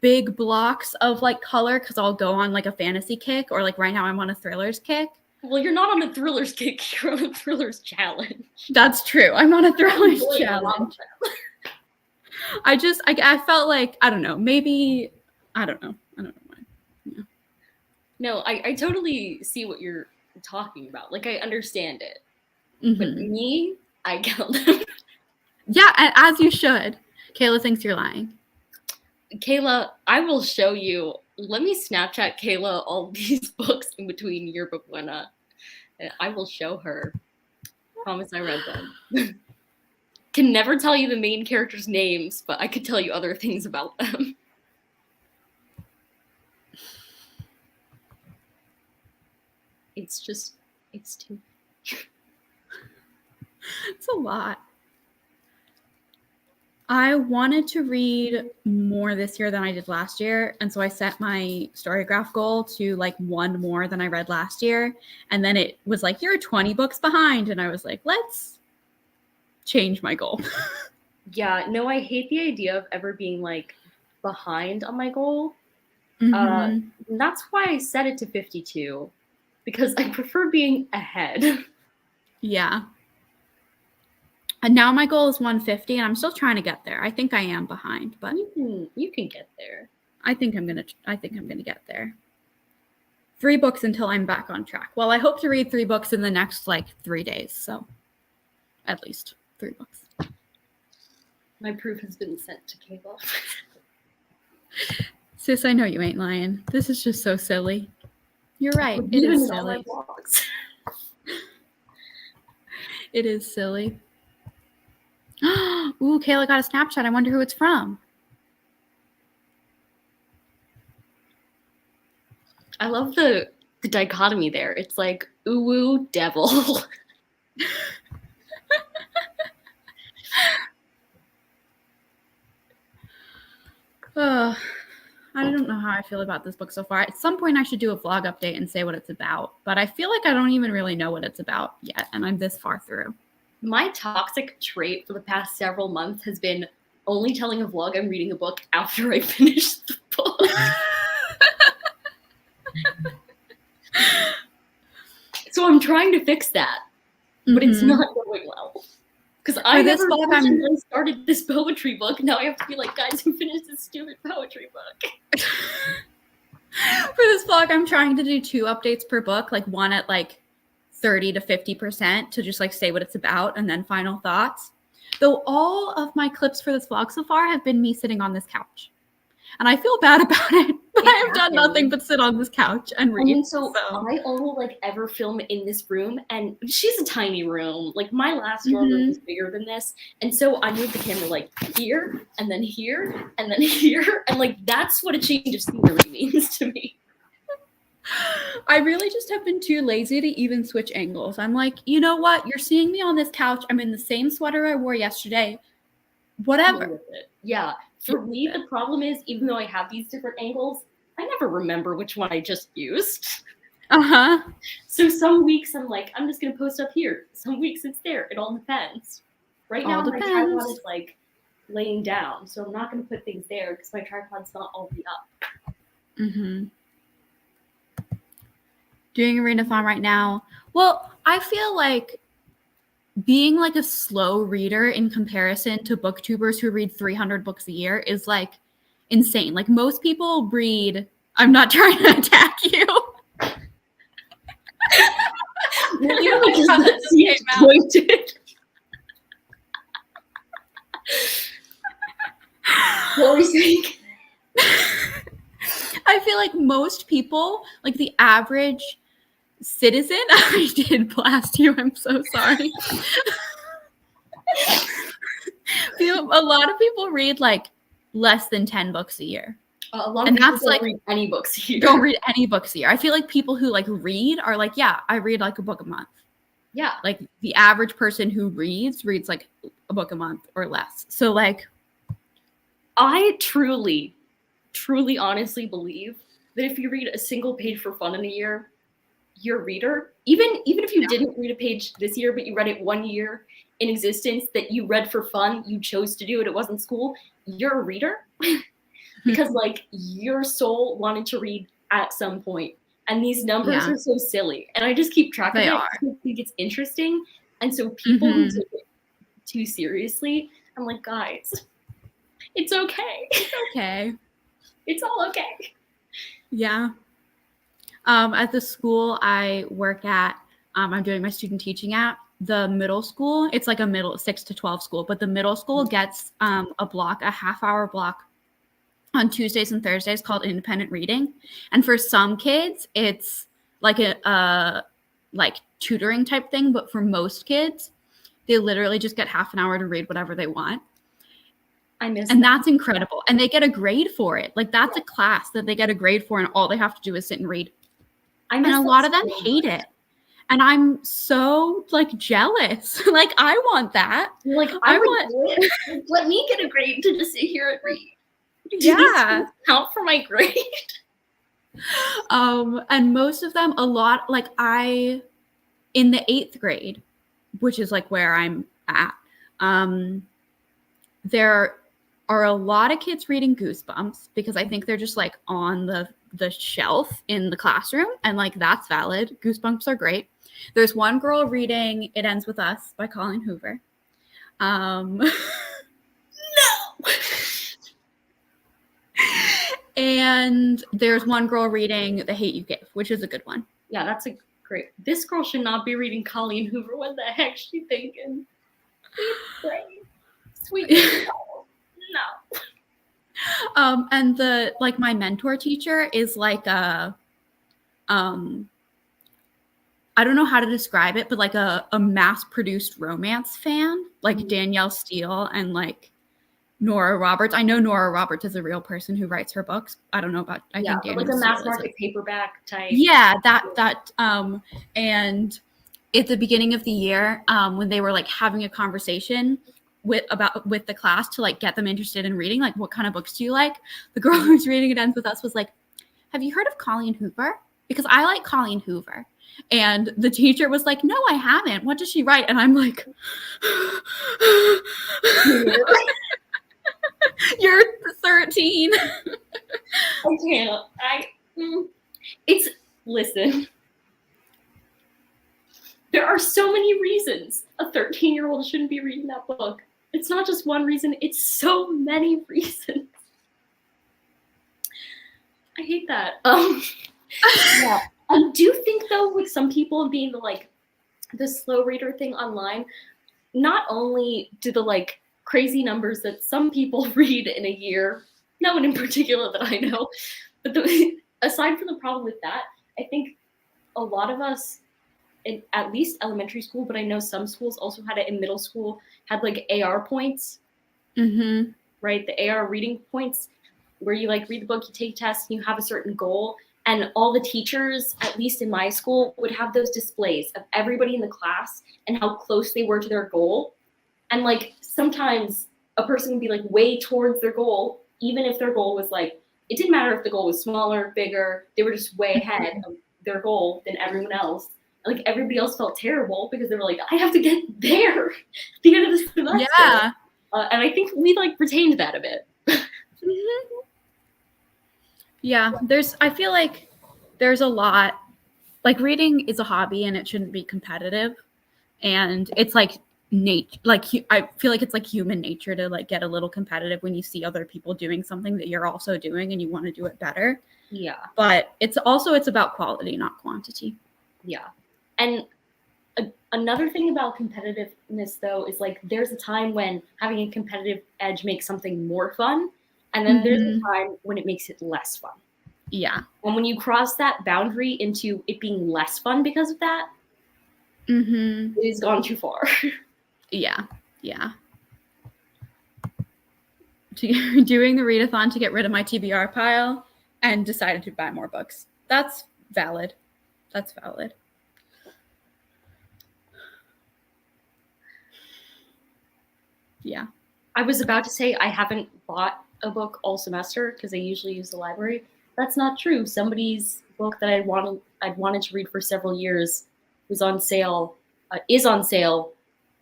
big blocks of like color because I'll go on like a fantasy kick, or like right now I'm on a thrillers kick. Well, you're not on a thrillers kick. You're on a thrillers challenge. That's true. I'm on a thrillers challenge. I felt like, I don't know, maybe, I don't know why. Yeah. No, I totally see what you're talking about. Like, I understand it. Mm-hmm. But me, I count them. Yeah, as you should. Kayla thinks you're lying. Kayla, I will show you. Let me Snapchat Kayla all these books in between Yearbook 101. I will show her. Promise I read them. Can never tell you the main characters' names, but I could tell you other things about them. It's too. It's a lot. I wanted to read more this year than I did last year. And so I set my Storygraph goal to like one more than I read last year. And then it was like, you're 20 books behind. And I was like, let's change my goal. Yeah, no, I hate the idea of ever being like behind on my goal. Mm-hmm. That's why I set it to 52, because I prefer being ahead. Yeah. And now my goal is 150, and I'm still trying to get there. I think I am behind, but you can get there. I think I'm gonna get there. 3 books until I'm back on track. Well, I hope to read 3 books in the next like 3 days, so at least 3 books. My proof has been sent to cable. Sis, I know you ain't lying. This is just so silly. You're right. It is silly. It is silly. Ooh, Kayla got a Snapchat. I wonder who it's from. I love the dichotomy there. It's like, ooh, devil. I don't know how I feel about this book so far. At some point, I should do a vlog update and say what it's about. But I feel like I don't even really know what it's about yet, and I'm this far through. My toxic trait for the past several months has been only telling a vlog I'm reading a book after I finish the book. So I'm trying to fix that, but it's not going well. Because I started this poetry book. Now I have to be like, guys, who finished this stupid poetry book? For this vlog, I'm trying to do 2 updates per book, like one at like 30 to 50% to just like say what it's about and then final thoughts. Though all of my clips for this vlog so far have been me sitting on this couch. And I feel bad about it, but I have done nothing but sit on this couch and read. I mean, so I only like ever film in this room, and she's a tiny room. Like my last dorm room was bigger than this, and so I moved the camera like here, and then here, and then here, and like that's what a change of scenery means to me. I really just have been too lazy to even switch angles. I'm like, you know what? You're seeing me on this couch. I'm in the same sweater I wore yesterday. Whatever. Yeah. For me, the problem is, even though I have these different angles, I never remember which one I just used. So some weeks I'm like, I'm just going to post up here. Some weeks it's there. It all depends. Right now, my tripod is like laying down. So I'm not going to put things there because my tripod's not already up. Doing a readathon right now. Well, I feel like being like a slow reader in comparison to booktubers who read 300 books a year is like insane. Like most people read, I'm not trying to attack you. What were you saying? I feel like most people, like the average citizen, I did blast you, I'm so sorry. A lot of people read like less than 10 books a year. A lot of people don't read any books a year. Don't read any books a year. I feel like people who like read are like, yeah, I read like a book a month. Yeah. Like the average person who reads like a book a month or less. So like, I truly, honestly believe that if you read a single page for fun in a year, you're a reader. Even if you didn't read a page this year, but you read it 1 year in existence that you read for fun, you chose to do it, it wasn't school, you're a reader. Because like your soul wanted to read at some point. And these numbers are so silly. And I just keep track of it because I think it's interesting. And so people who take it too seriously, I'm like, guys, it's okay. It's okay. It's all okay. Yeah. At the school I work at, I'm doing my student teaching at. The middle school, it's like a middle 6 to 12 school, but the middle school gets a half-hour block on Tuesdays and Thursdays called independent reading. And for some kids, it's like a like tutoring type thing. But for most kids, they literally just get half an hour to read whatever they want. And that's incredible. And they get a grade for it. Like that's a class that they get a grade for, and all they have to do is sit and read. And a lot of them hate it. And I'm so like jealous. Like I want that. Like I want let me get a grade to just sit here and read. Yeah. Do these count for my grade? And most of them, a lot, like in the 8th grade, which is like where I'm at, there are a lot of kids reading Goosebumps because I think they're just like on the shelf in the classroom, and like that's valid. Goosebumps are great. There's one girl reading It Ends With Us by Colleen Hoover. No. And there's one girl reading The Hate U Give, which is a good one. Yeah, that's a great. This girl should not be reading Colleen Hoover. What the heck is she thinking? Sweet. No. And the like my mentor teacher is like a I don't know how to describe it, but like a mass-produced romance fan, like Danielle Steele and like Nora Roberts. I know Nora Roberts is a real person who writes her books. I don't know about I think Danielle like a mass market paperback type. Yeah, that and at the beginning of the year, when they were like having a conversation with the class to like get them interested in reading, like what kind of books do you like? The girl who's reading It Ends With Us was like, have you heard of Colleen Hoover? Because I like Colleen Hoover. And the teacher was like, no, I haven't. What does she write? And I'm like, you're 13. I can't. Listen. There are so many reasons a 13-year-old shouldn't be reading that book. It's not just one reason, it's so many reasons. I hate that. Yeah. I do think though, with some people being the slow reader thing online, not only do the like crazy numbers that some people read in a year, no one in particular that I know, but aside from the problem with that, I think a lot of us, in at least elementary school, but I know some schools also had it in middle school, had like AR points, right? The AR reading points where you like read the book, you take tests, and you have a certain goal. And all the teachers, at least in my school, would have those displays of everybody in the class and how close they were to their goal. And like sometimes a person would be like way towards their goal, even if their goal was like, it didn't matter if the goal was smaller, bigger, they were just way ahead of their goal than everyone else. And like everybody else felt terrible because they were like, I have to get there at the end of the semester. Yeah. And I think we like retained that a bit. Yeah, I feel like there's a lot, like reading is a hobby and it shouldn't be competitive. And it's like I feel like it's like human nature to like get a little competitive when you see other people doing something that you're also doing and you want to do it better. Yeah. But it's about quality, not quantity. Yeah. And another thing about competitiveness though is like there's a time when having a competitive edge makes something more fun. And then there's a time when it makes it less fun. Yeah. And when you cross that boundary into it being less fun because of that, it has gone too far. Yeah. Yeah. Doing the readathon to get rid of my TBR pile and decided to buy more books. That's valid. Yeah. I was about to say I haven't bought a book all semester because I usually use the library. That's not true. Somebody's book that I'd wanted to read for several years is on sale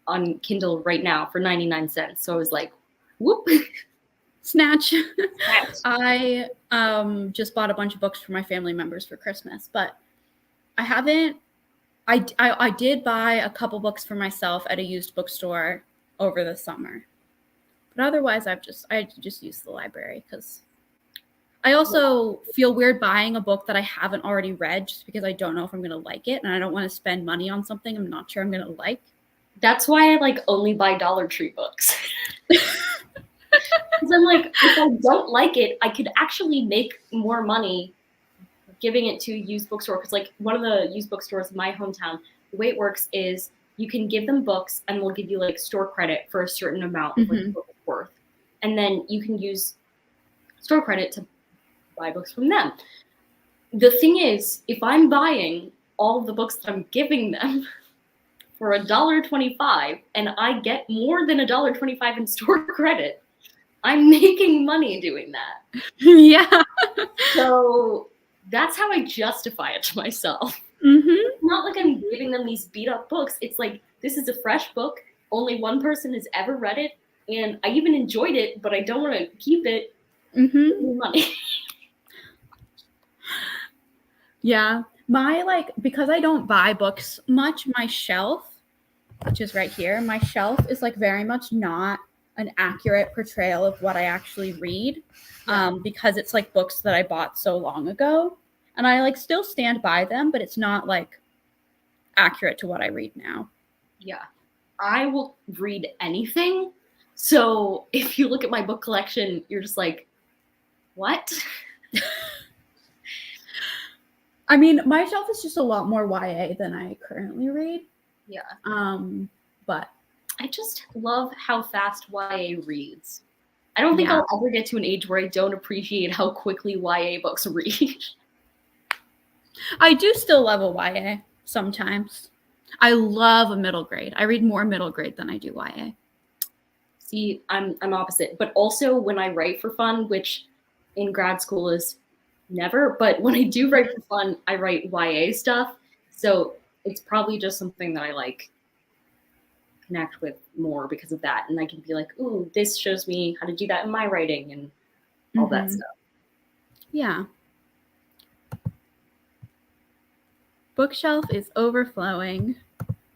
on Kindle right now for 99 cents. So I was like, whoop. Snatch. I just bought a bunch of books for my family members for Christmas, but I did buy a couple books for myself at a used bookstore over the summer. But otherwise, I just use the library because I also feel weird buying a book that I haven't already read just because I don't know if I'm going to like it, and I don't want to spend money on something I'm not sure I'm going to like. That's why I like only buy Dollar Tree books. Because I'm like, if I don't like it, I could actually make more money giving it to a used bookstore. Because like one of the used bookstores in my hometown, the way it works is you can give them books and they'll give you like store credit for a certain amount of what the book is worth. And then you can use store credit to buy books from them. The thing is, if I'm buying all of the books that I'm giving them for $1.25, and I get more than $1.25 in store credit, I'm making money doing that. Yeah. So that's how I justify it to myself. Mm-hmm. It's not like I'm giving them these beat up books. It's like, this is a fresh book. Only one person has ever read it. And I even enjoyed it, but I don't want to keep it. Mm-hmm. Give me money. Yeah. Because I don't buy books much, my shelf, which is right here, my shelf is like very much not an accurate portrayal of what I actually read. Yeah. Because it's like books that I bought so long ago. And I like still stand by them, but it's not like accurate to what I read now. Yeah. I will read anything. So if you look at my book collection, you're just like, what? I mean, my shelf is just a lot more YA than I currently read. Yeah. But I just love how fast YA reads. I don't think I'll ever get to an age where I don't appreciate how quickly YA books read. I do still love a YA sometimes. I love a middle grade. I read more middle grade than I do YA. See, I'm opposite. But also when I write for fun, which in grad school is never, but when I do write for fun, I write YA stuff. So it's probably just something that I like connect with more because of that. And I can be like, ooh, this shows me how to do that in my writing and all that stuff. Yeah. Bookshelf is overflowing.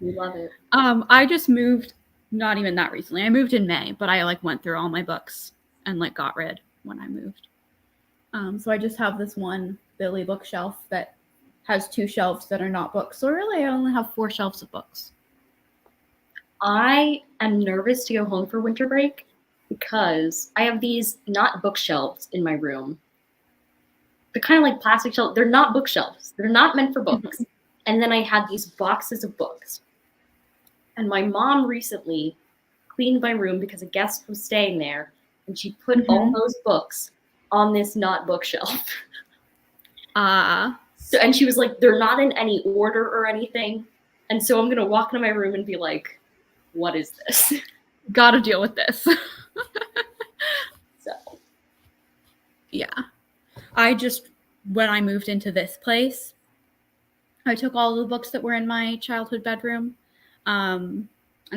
We love it. I just moved, not even that recently. I moved in May, but I like went through all my books and like got rid when I moved. So I just have this one Billy bookshelf that has 2 shelves that are not books. So really I only have 4 shelves of books. I am nervous to go home for winter break because I have these not bookshelves in my room. They're kind of like plastic shelves. They're not bookshelves. They're not meant for books. Mm-hmm. And then I had these boxes of books. And my mom recently cleaned my room because a guest was staying there. And she put all those books on this not bookshelf. So, and she was like, they're not in any order or anything. And so I'm going to walk into my room and be like, what is this? Gotta deal with this. So, yeah. When I moved into this place, I took all the books that were in my childhood bedroom. And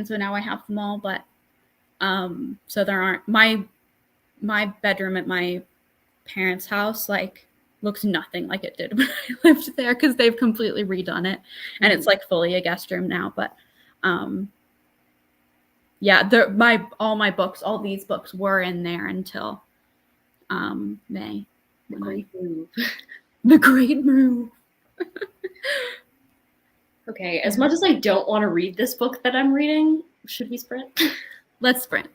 so now I have them all, but so there aren't, my bedroom at my parents' house like looks nothing like it did when I lived there because they've completely redone it and it's like fully a guest room now. But yeah, all these books were in there until May. The great move. The great move. Okay, as much as I don't want to read this book that I'm reading, should we sprint? Let's sprint.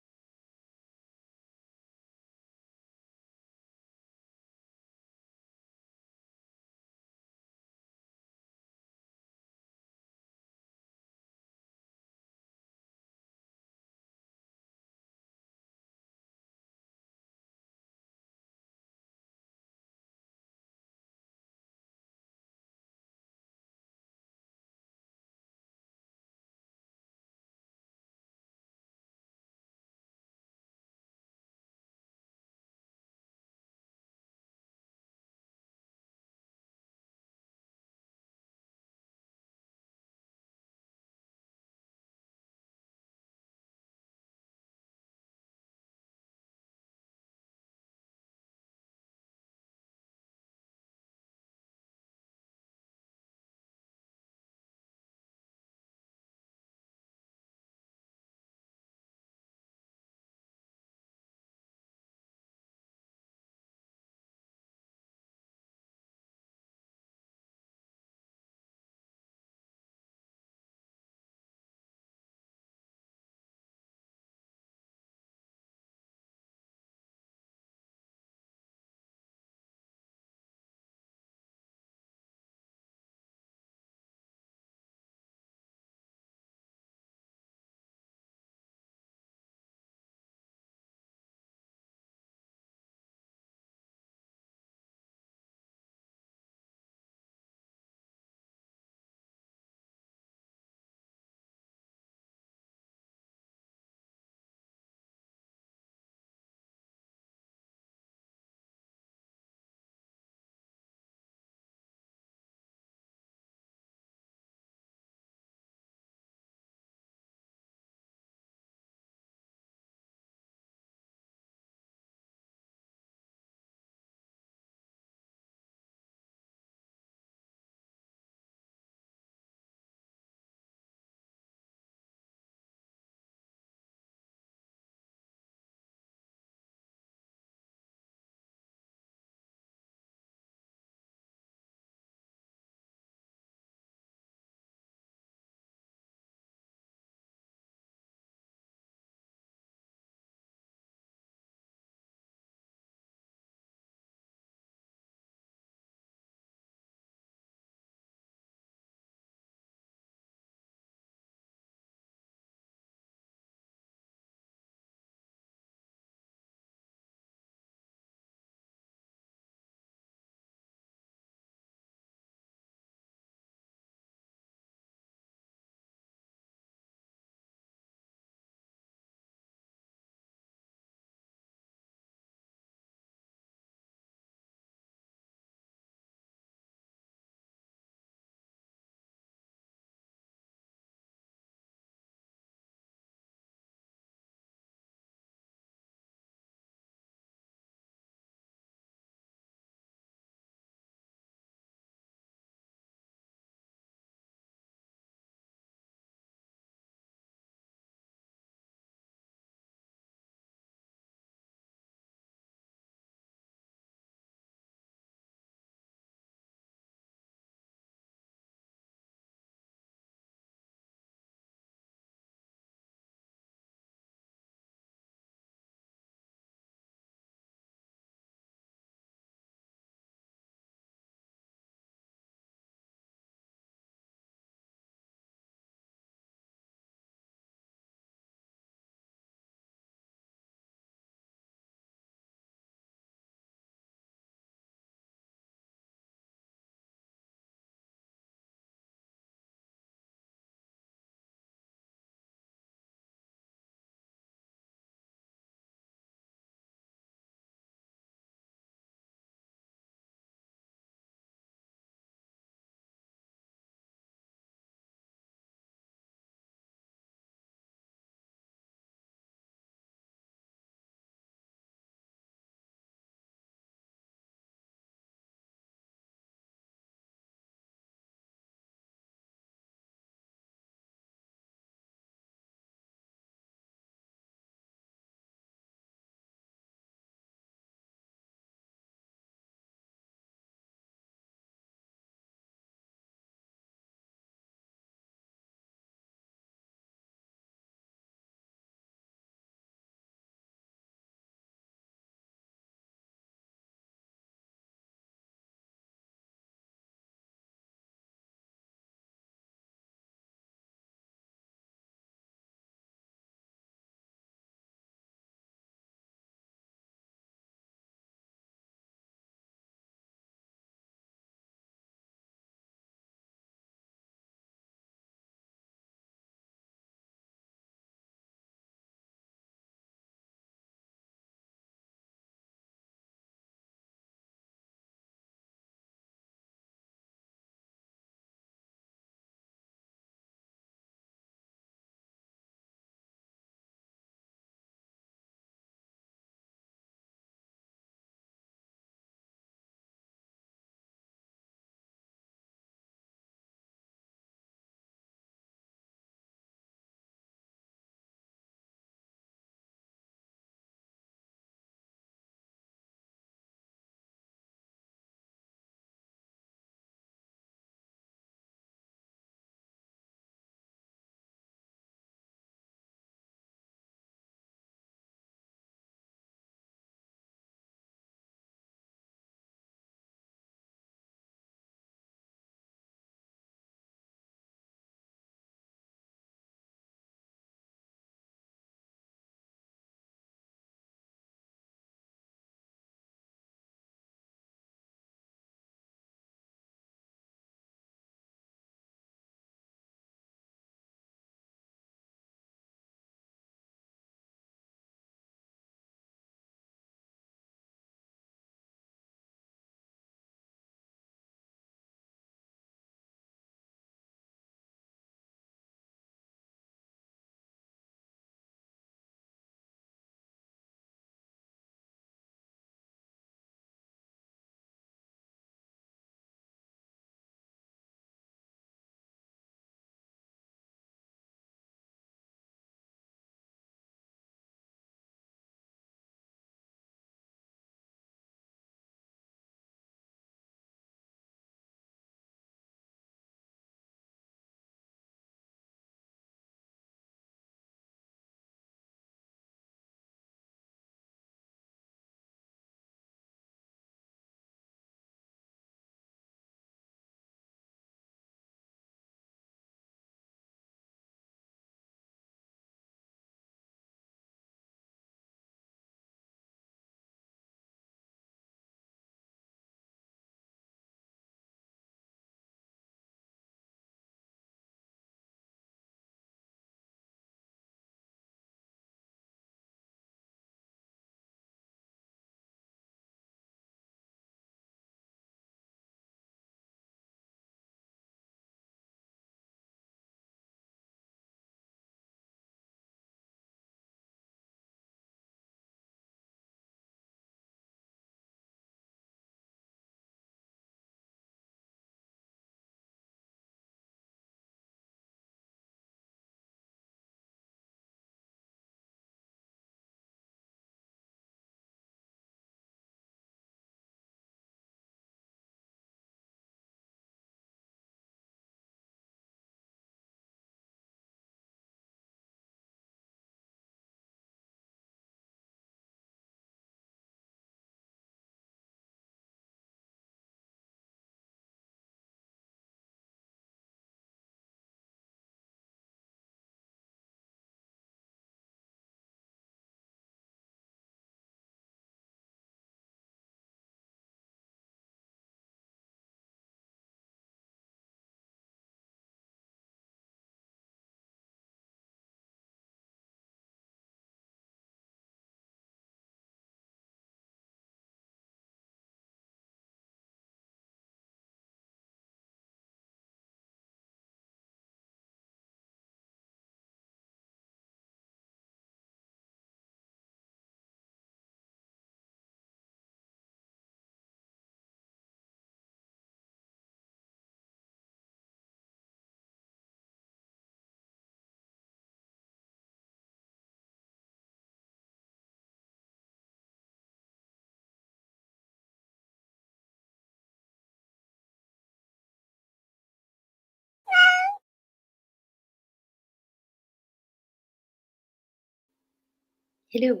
Hello.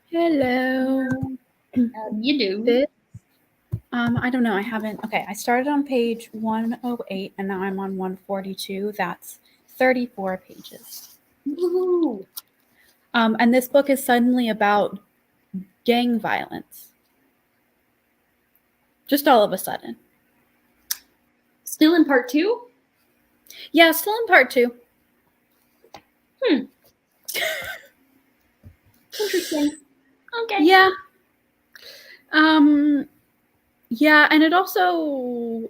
Hello. You do. This, I don't know. I haven't. Okay, I started on page 108 and now I'm on 142. That's 34 pages. Woo. And this book is suddenly about gang violence. Just all of a sudden. Still in part 2? Yeah, still in part 2. Interesting. Okay. Yeah. Yeah, and it also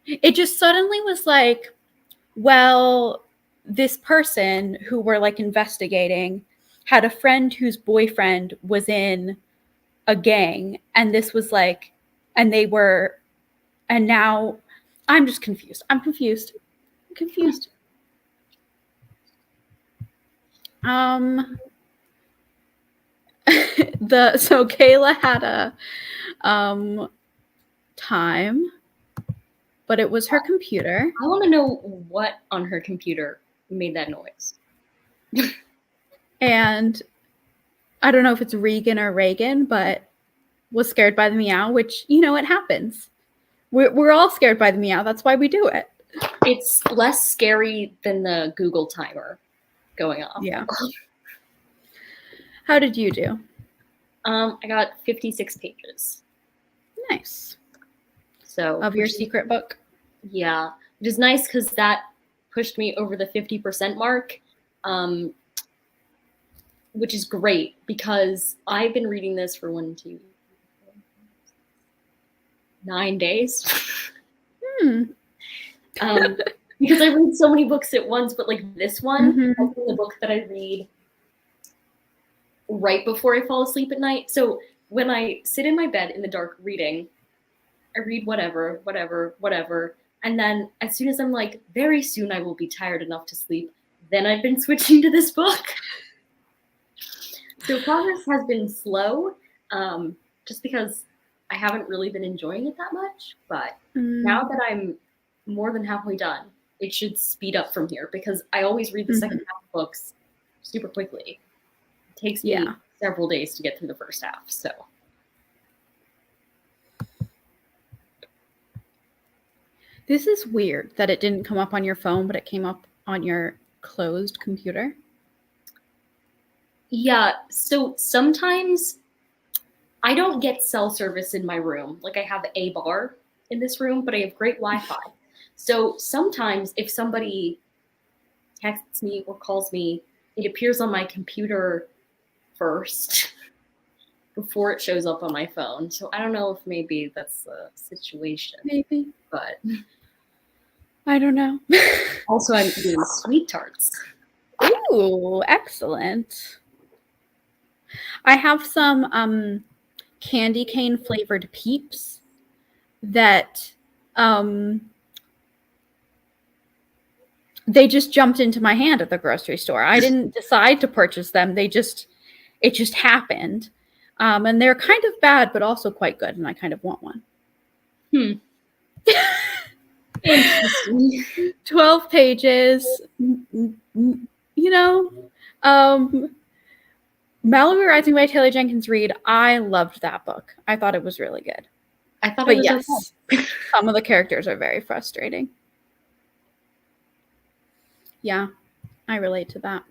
it just suddenly was like, well, this person who we're like investigating had a friend whose boyfriend was in a gang, and this was like, and now I'm just confused. I'm confused. So Kayla had a time, but it was her computer. I want to know what on her computer made that noise. And I don't know if it's Regan or Reagan, but was scared by the meow, which, it happens. We're all scared by the meow. That's why we do it. It's less scary than the Google timer going off. Yeah. How did you do? I got 56 pages. Nice. So of your secret book? Yeah. Which is nice because that pushed me over the 50% mark, which is great because I've been reading this for 9 days. Because I read so many books at once, but like this one has been the book that I read right before I fall asleep at night. So when I sit in my bed in the dark reading, I read whatever. And then as soon as I'm like, very soon I will be tired enough to sleep, then I've been switching to this book. So progress has been slow, just because I haven't really been enjoying it that much. But now that I'm more than halfway done, it should speed up from here because I always read the second half of books super quickly. It takes me several days to get through the first half. So this is weird that it didn't come up on your phone, but it came up on your closed computer. Yeah, so sometimes I don't get cell service in my room. Like I have a bar in this room, but I have great Wi-Fi. So sometimes if somebody texts me or calls me, it appears on my computer first before it shows up on my phone. So I don't know if maybe that's the situation. Maybe. But I don't know. Also, I'm eating sweet tarts. Ooh, excellent. I have some candy cane flavored Peeps that they just jumped into my hand at the grocery store. I didn't decide to purchase them. It just happened. And they're kind of bad, but also quite good. And I kind of want one. 12 pages, Malibu Rising by Taylor Jenkins Reid. I loved that book. I thought it was really good. I thought it was okay. Some of the characters are very frustrating. Yeah, I relate to that.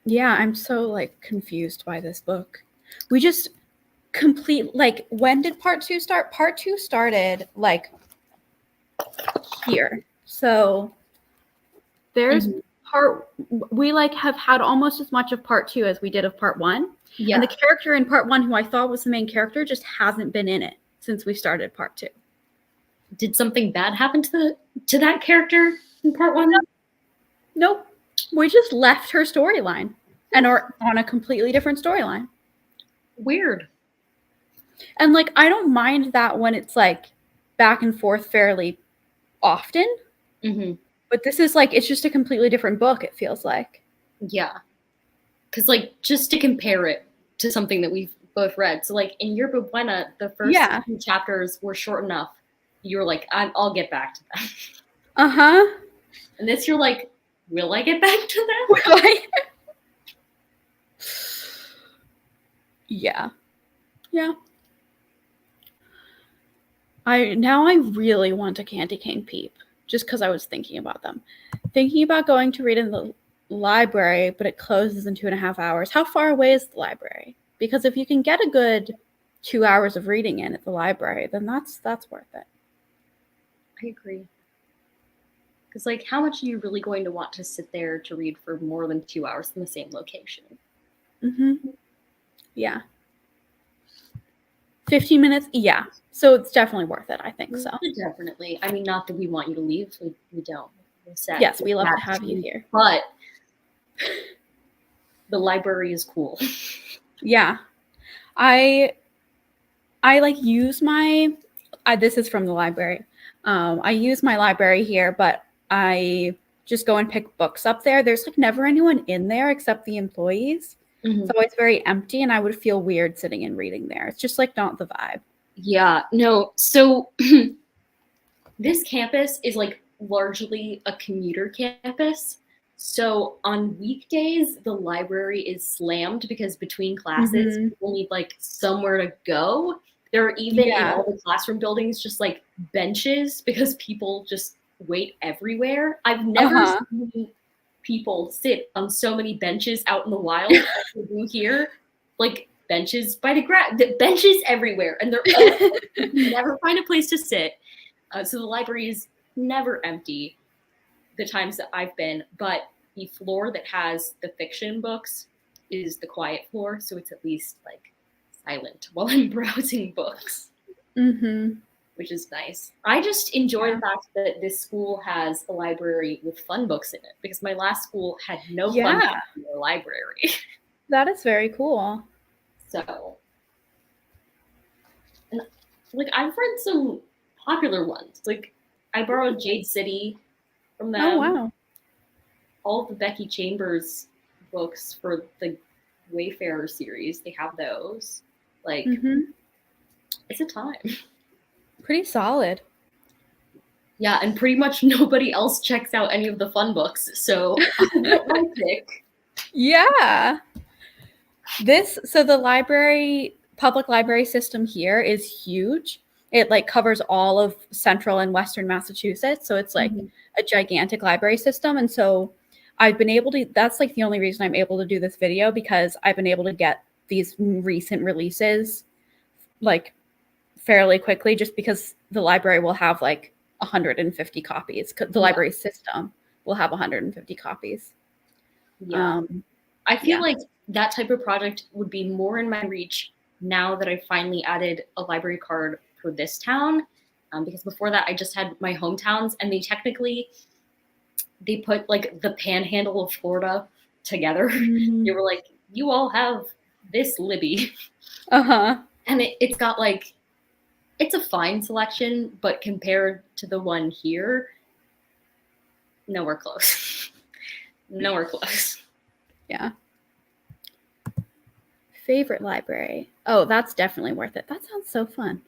Yeah, I'm so confused by this book. We just when did part 2 start? Part 2 started here. So there's we have had almost as much of part 2 as we did of part 1. Yeah. And the character in part 1 who I thought was the main character just hasn't been in it since we started part 2. Did something bad happen to that character in part 1? Nope. We just left her storyline and are on a completely different storyline. Weird. And I don't mind that when it's back and forth fairly often. Mm-hmm. But this is it's just a completely different book, it feels like. Yeah. Because just to compare it to something that we've both read. So in Yerba Buena, the first 2 chapters were short enough. You were I'll get back to that. Uh-huh. And this you're like, will I get back to them? Will I? Yeah. Yeah. I really want a candy cane peep just because I was thinking about them. Thinking about going to read in the library, but it closes in 2.5 hours. How far away is the library? Because if you can get a good 2 hours of reading in at the library, then that's worth it. I agree. Because, like, how much are you really going to want to sit there to read for more than 2 hours in the same location? Mm-hmm. Yeah. 15 minutes? Yeah. So it's definitely worth it, I think so. Definitely. I mean, not that we want you to leave. We don't. We're sad. Yes, we love to have you here. But the library is cool. Yeah. I like use my this is from the library. I use my library here, but I just go and pick books up there. There's like never anyone in there except the employees. Mhm. It's always very empty, and I would feel weird sitting and reading there. It's just like not the vibe. Yeah, no. So this campus is like largely a commuter campus. So on weekdays, the library is slammed because between classes, people need like somewhere to go. There are even in all the classroom buildings just like benches because people just wait everywhere. I've never seen people sit on so many benches out in the wild as they do here. Like benches by the ground, benches everywhere, and they're all you never find a place to sit. So the library is never empty the times that I've been, but the floor that has the fiction books is the quiet floor, so it's at least like silent while I'm browsing books, which is nice. I just enjoy the fact that this school has a library with fun books in it because my last school had no fun books in their library. That is very cool. So, and like I've read some popular ones. Like I borrowed Jade City from them. Oh wow! All the Becky Chambers books for the Wayfarer series, they have those. Like, it's a time. Pretty solid. Yeah, and pretty much nobody else checks out any of the fun books, so I get my pick. Yeah. So the public library system here is huge. It like covers all of central and western Massachusetts. So it's like a gigantic library system. And so I've been able to, that's like the only reason I'm able to do this video because I've been able to get these recent releases like fairly quickly just because the library will have like 150 copies. The library system will have 150 copies. Yeah. I feel like that type of project would be more in my reach now that I finally added a library card for this town. Because before that, I just had my hometowns, and they put like the panhandle of Florida together. They were like, you all have this Libby. And it's got like, it's a fine selection, but compared to the one here, nowhere close. Nowhere close. Yeah. Favorite library. Oh, that's definitely worth it. That sounds so fun.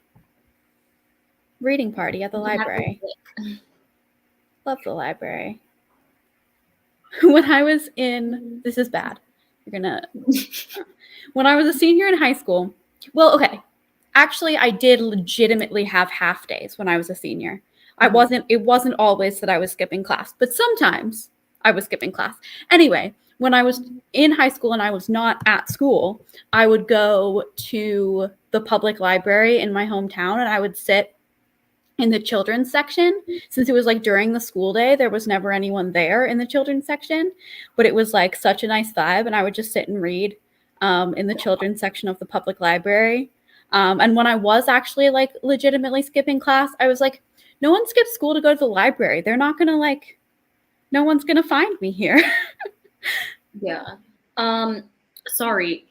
Reading party at the library. Love the library. When I was in, this is bad. When I was a senior in high school, well, okay. Actually, I did legitimately have half days when I was a senior. It wasn't always that I was skipping class, but sometimes I was skipping class. Anyway, when I was in high school and I was not at school, I would go to the public library in my hometown and I would sit in the children's section. Since it was like during the school day, there was never anyone there in the children's section, but it was like such a nice vibe. And I would just sit and read in the children's section of the public library. And when I was actually like legitimately skipping class, I was like, no one skips school to go to the library. They're not going to like, no one's going to find me here. Yeah. Sorry.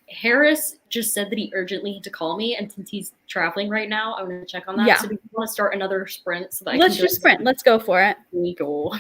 Harris just said that he urgently had to call me, and since he's traveling right now, I'm going to check on that. Yeah. So do you want to start another sprint so that Let's just sprint. Let's go for it. Legal.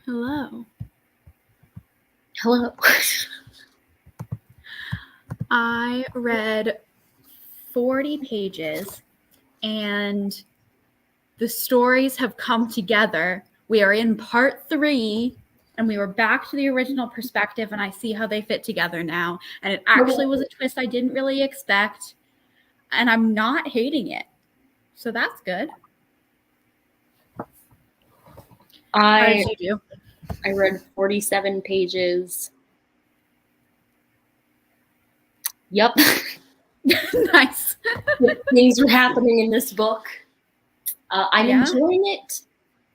Hello. Hello. I read 40 pages and the stories have come together. We are in part 3 and we were back to the original perspective, and I see how they fit together now. And it actually was a twist I didn't really expect, and I'm not hating it. So that's good. How did you do? I read 47 pages. Yep. Nice. Things were happening in this book. I'm enjoying it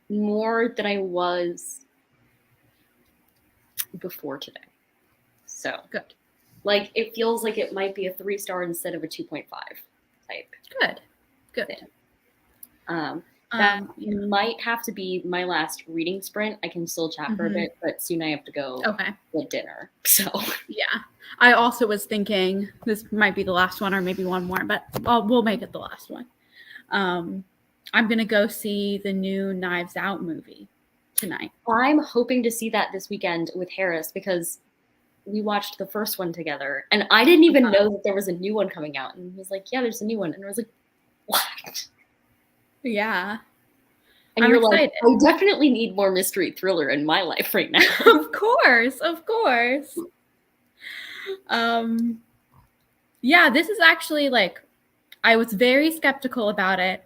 more than I was before today. So good. Like, it feels like it might be a 3-star instead of a 2.5 type. Good. That might have to be my last reading sprint. I can still chat for a bit, but soon I have to go get dinner. So yeah, I also was thinking this might be the last one or maybe one more, but we'll make it the last one. I'm gonna go see the new Knives Out movie tonight. I'm hoping to see that this weekend with Harris because we watched the first one together, and I didn't even know that there was a new one coming out. And he was like, "Yeah, there's a new one," and I was like, "What?" Yeah. And you're excited. Like, I definitely need more mystery thriller in my life right now. Of course. Yeah, this is actually like, I was very skeptical about it.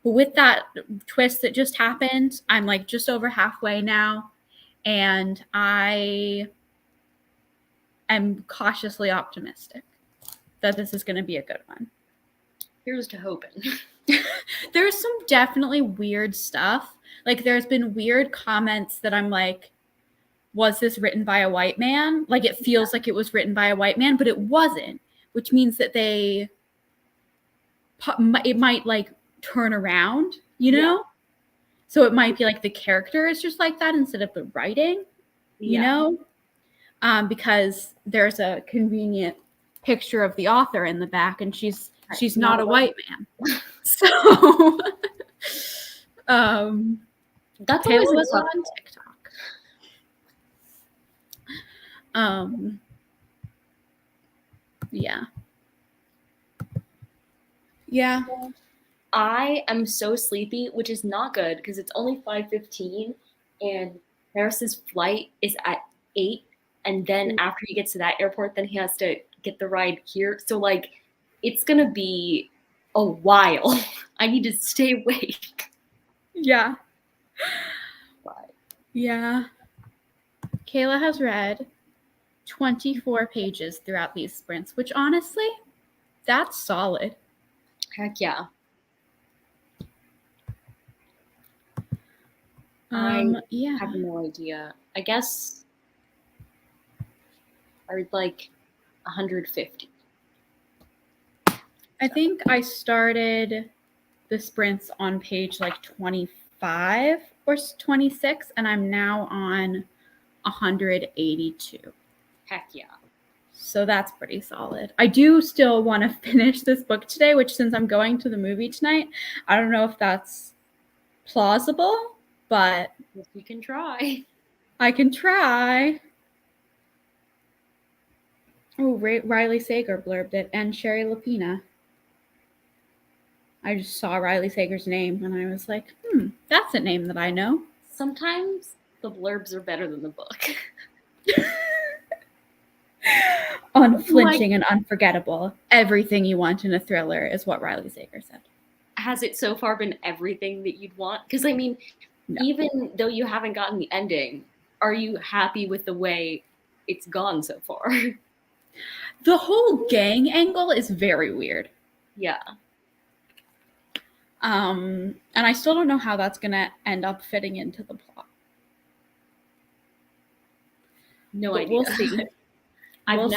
But with that twist that just happened, I'm like just over halfway now. And I am cautiously optimistic that this is going to be a good one. Here's to hoping. There's some definitely weird stuff. Like, there's been weird comments that I'm like, was this written by a white man? Like, it feels like it was written by a white man, but it wasn't, which means that it might like turn around, you know? Yeah. So it might be like the character is just like that instead of the writing, you know? Because there's a convenient picture of the author in the back, and she's not a white man. So that's Taylor always was on TikTok. Yeah. I am so sleepy, which is not good because it's only 5:15 and Harris's flight is at 8, and then after he gets to that airport, then he has to get the ride here. So like, it's gonna be a while. I need to stay awake. Yeah. Yeah. Kayla has read 24 pages throughout these sprints, which honestly, that's solid. Heck yeah. I have no idea. I guess I read like 150. I think I started the sprints on page like 25 or 26, and I'm now on 182. Heck yeah. So that's pretty solid. I do still want to finish this book today, which since I'm going to the movie tonight, I don't know if that's plausible, but you can try. I can try. Oh, Riley Sager blurbed it, and Sherry Lapina. I just saw Riley Sager's name, and I was like, that's a name that I know. Sometimes the blurbs are better than the book. Unflinching and unforgettable. Everything you want in a thriller is what Riley Sager said. Has it so far been everything that you'd want? Because, I mean, even though you haven't gotten the ending, are you happy with the way it's gone so far? The whole gang angle is very weird. Yeah. And I still don't know how that's going to end up fitting into the plot. No idea. We'll see. I don't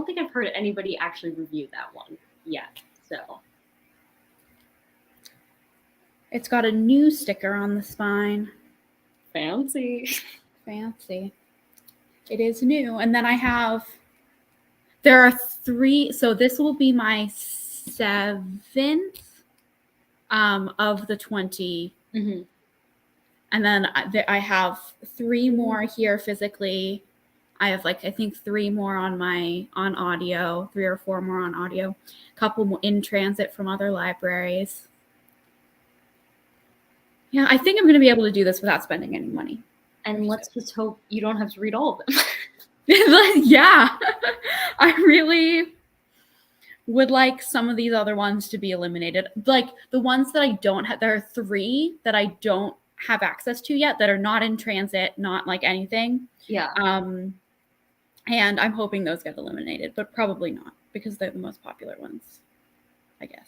think I've heard anybody actually review that one yet. So it's got a new sticker on the spine. Fancy. It is new. And then there are 3. So this will be my 7th of the 20. Mm-hmm. And then I have 3 more here physically. I have I think 3 more on audio, 3 or 4 more on audio, a couple more in transit from other libraries. Yeah, I think I'm going to be able to do this without spending any money. And let's just hope you don't have to read all of them. Yeah, I really would like some of these other ones to be eliminated. Like the ones that I don't have, there are 3 that I don't have access to yet that are not in transit, not like anything. Yeah. And I'm hoping those get eliminated, but probably not because they're the most popular ones, I guess.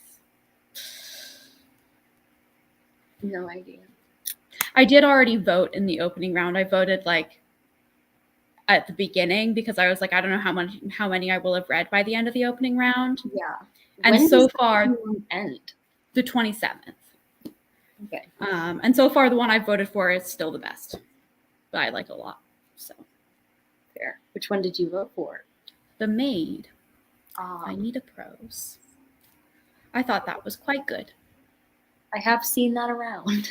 No idea. I did already vote in the opening round. I voted at the beginning because I was like, I don't know how many I will have read by the end of the opening round. Yeah. And when so does far, the end? The 27th. Okay. And so far, the one I voted for is still the best. That I like a lot. So fair. Which one did you vote for? The Maid. Anita Prose. I thought that was quite good. I have seen that around.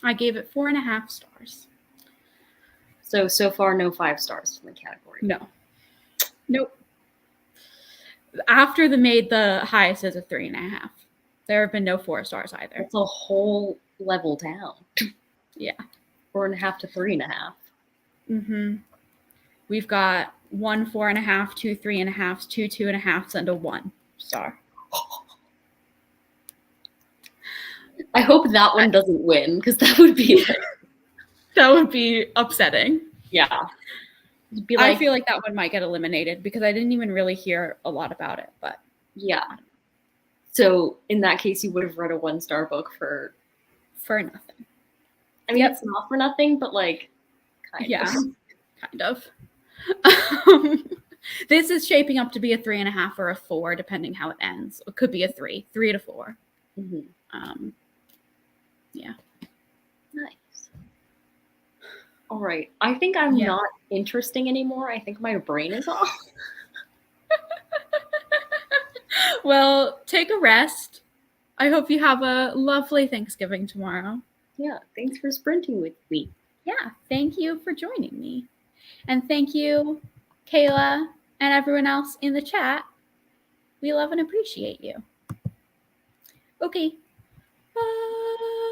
I gave it 4.5 stars. So far, no 5 stars in the category. No. Nope. After The Maid, the highest is a 3.5. There have been no 4 stars either. It's a whole level down. Yeah. 4.5 to 3.5. Mm-hmm. We've got 1 4.5, 2 3.5, 2 2.5, and a 1 star. I hope that one doesn't win because that would be that would be upsetting. Yeah. I feel like that one might get eliminated because I didn't even really hear a lot about it, but yeah. So in that case, you would have read a 1-star book for nothing. I mean, it's not for nothing, but kind of. This is shaping up to be a 3.5 or a 4, depending how it ends. It could be a 3 to 4. Mm-hmm. Yeah. Nice. All right. I think I'm not interesting anymore. I think my brain is off. Well, take a rest. I hope you have a lovely Thanksgiving tomorrow. Yeah. Thanks for sprinting with me. Yeah. Thank you for joining me. And thank you, Kayla, and everyone else in the chat. We love and appreciate you. Okay. Bye.